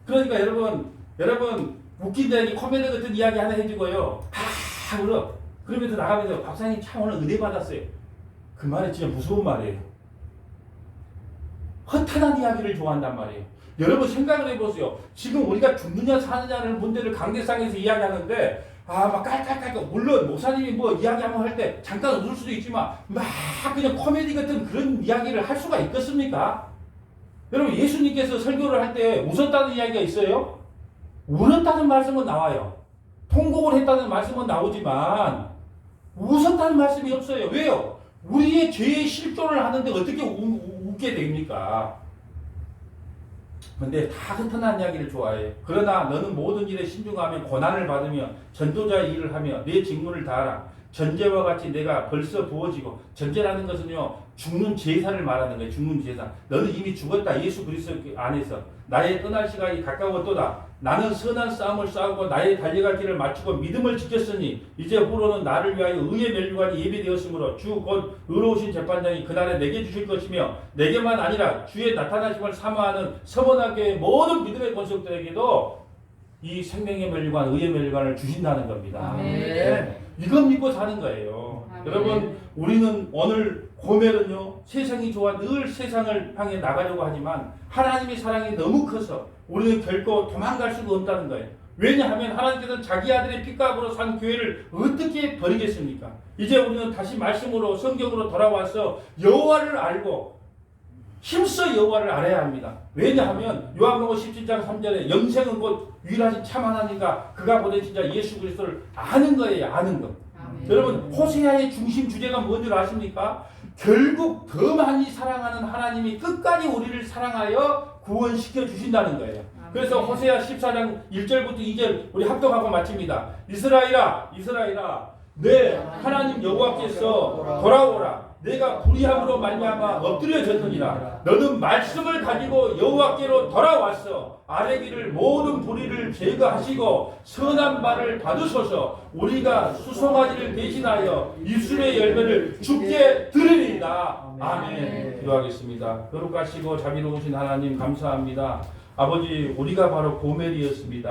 그러니까 여러분 웃긴 이야기, 코미디 같은 이야기 하나 해주고요. 울어. 그러면서 나가면서 박사님 참 오늘 은혜 받았어요. 그 말이 진짜 무서운 말이에요. 허탄한 이야기를 좋아한단 말이에요. 여러분 생각을 해보세요. 지금 우리가 죽느냐 사느냐는 문제를 강대상에서 이야기하는데 막 깔깔깔깔 물론 목사님이 뭐 이야기 한번 할 때 잠깐 웃을 수도 있지만 막 그냥 코미디 같은 그런 이야기를 할 수가 있겠습니까? 여러분 예수님께서 설교를 할 때 웃었다는 이야기가 있어요? 울었다는 말씀은 나와요. 통곡을 했다는 말씀은 나오지만 웃었다는 말씀이 없어요. 왜요? 우리의 죄의 실존을 하는데 어떻게 웃게 됩니까? 근데 다 허탄한 이야기를 좋아해. 그러나 너는 모든 일에 신중하며 고난을 받으며 전도자의 일을 하며 내 직무를 다하라. 전제와 같이 내가 벌써 부어지고 전제라는 것은요 죽는 제사를 말하는 거예요. 죽는 제사. 너는 이미 죽었다. 예수 그리스도 안에서 나의 떠날 시간이 가까웠도다. 나는 선한 싸움을 싸우고 나의 달려갈 길을 마치고 믿음을 지켰으니 이제 후로는 나를 위하여 의의 면류관이 예비되었으므로 주 곧 의로우신 재판장이 그날에 내게 주실 것이며 내게만 아니라 주의 나타나심을 사모하는 서머나교의 모든 믿음의 권속들에게도 이 생명의 면류관, 의의 면류관을 주신다는 겁니다. 아멘. 이것 믿고 사는 거예요. 아멘. 여러분 우리는 오늘 고멜은요 세상이 좋아 늘 세상을 향해 나가려고 하지만 하나님의 사랑이 너무 커서 우리는 결코 도망갈 수가 없다는 거예요. 왜냐하면 하나님께서는 자기 아들의 핏값으로 산 교회를 어떻게 버리겠습니까? 이제 우리는 다시 말씀으로 성경으로 돌아와서 여호와를 알고 힘써 여호와를 알아야 합니다. 왜냐하면 요한복음 17장 3절에 영생은 곧 유일하신 참 하나님과 그가 보내신 자 예수 그리스도를 아는 거예요. 아는 것. 아멘. 여러분 호세아의 중심 주제가 뭔 줄 아십니까? 결국 더 많이 사랑하는 하나님이 끝까지 우리를 사랑하여 구원시켜 주신다는 거예요. 그래서 호세아 14장 1절부터 2절 우리 합독하고 마칩니다. 이스라엘아 내 하나님 여호와께서 돌아오라. 내가 불의함으로 말미암아 엎드려졌느니라. 너는 말씀을 가지고 여호와께로 돌아왔어. 아뢰기를 모든 불의를 제거하시고 선한 바를 받으소서. 우리가 수송아지를 대신하여 이슬의 열매를 주께 드리리이다. 아멘. 기도하겠습니다. 거룩하시고 자비로우신 하나님 감사합니다. 아버지 우리가 바로 고멜이었습니다.